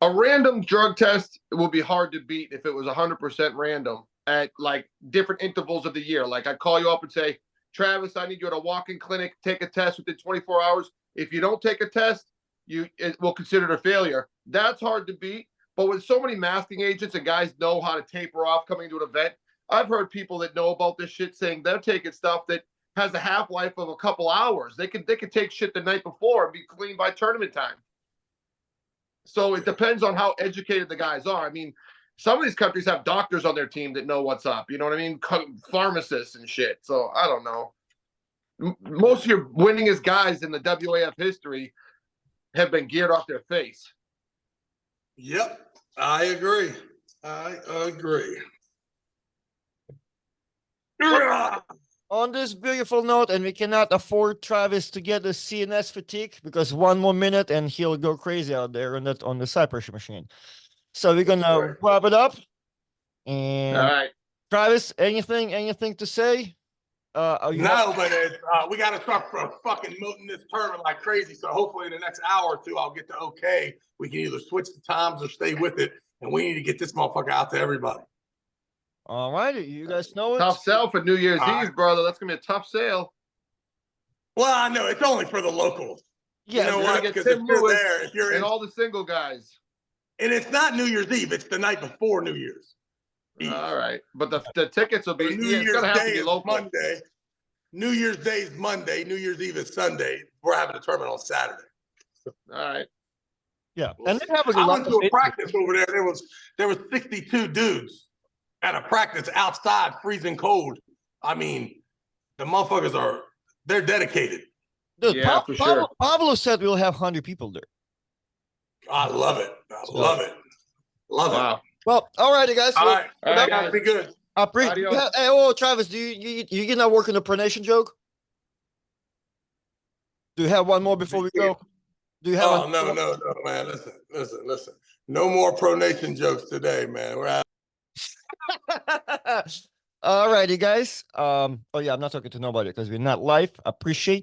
S3: A random drug test will be hard to beat if it was 100% random at like different intervals of the year. Like I'd call you up and say, Travis, I need you at a walk-in clinic, take a test within 24 hours. If you don't take a test, it will consider it a failure. That's hard to beat. But with so many masking agents and guys know how to taper off coming to an event, I've heard people that know about this shit saying they're taking stuff that has a half-life of a couple hours. They could take shit the night before and be clean by tournament time. So it depends on how educated the guys are. I mean, some of these countries have doctors on their team that know what's up. You know what I mean? Pharmacists and shit. So I don't know. Most of your winningest guys in the WAF history have been geared off their face.
S1: Yep, I agree. I agree.
S2: On this beautiful note, and we cannot afford Travis to get a CNS fatigue because one more minute and he'll go crazy out there on the side pressure machine. So we're gonna
S1: Right.
S2: wrap it up.
S3: All
S2: And
S3: right.
S2: Travis, anything to say?
S1: No, but we got to start fucking mooting this tournament like crazy. So hopefully in the next hour or two, I'll get the okay. We can either switch the times or stay with it. And we need to get this motherfucker out to everybody.
S2: All right, you guys know it.
S3: Tough sale for New Year's
S1: All right.
S3: Eve, brother. That's gonna be a tough sale.
S1: Well, I know it's only for the locals.
S2: Yeah,
S1: You know
S3: you're
S1: what?
S3: gonna get
S1: Because if
S3: Tim
S1: you're
S3: Lewis
S1: there, if you're in,
S3: And all the single guys.
S1: and it's not New Year's Eve, it's the night before New Year's Eve.
S3: All right, but the tickets will be.
S1: So New
S3: Yeah, it's
S1: Year's
S3: gonna have to
S1: Day
S3: be
S1: is
S3: local.
S1: Monday. New Year's Day is Monday. New Year's Eve is Sunday. We're having a tournament on Saturday.
S3: All right.
S2: yeah, and they have a
S1: I
S2: lot
S1: went to a
S2: of
S1: practice over there. There was 62 dudes at a practice outside, freezing cold. I mean, the motherfuckers they're dedicated.
S2: Dude,
S3: Yeah, for sure.
S2: Pablo said we'll have 100 people there.
S1: I love it. I love it. Love it.
S3: Wow.
S2: Well, all righty, guys.
S1: All
S2: Well,
S1: right.
S3: All right,
S1: Guys,
S3: guys.
S1: be good.
S2: I appreciate.
S3: Adios.
S2: Hey, oh, Travis, do you gonna work on the pronation joke? Do you have one more before we go? Do you have?
S1: Oh, no, man. Listen. No more pronation jokes today, man. We're out.
S2: All righty, guys. Oh yeah, I'm not talking to nobody because we're not live. Appreciate you.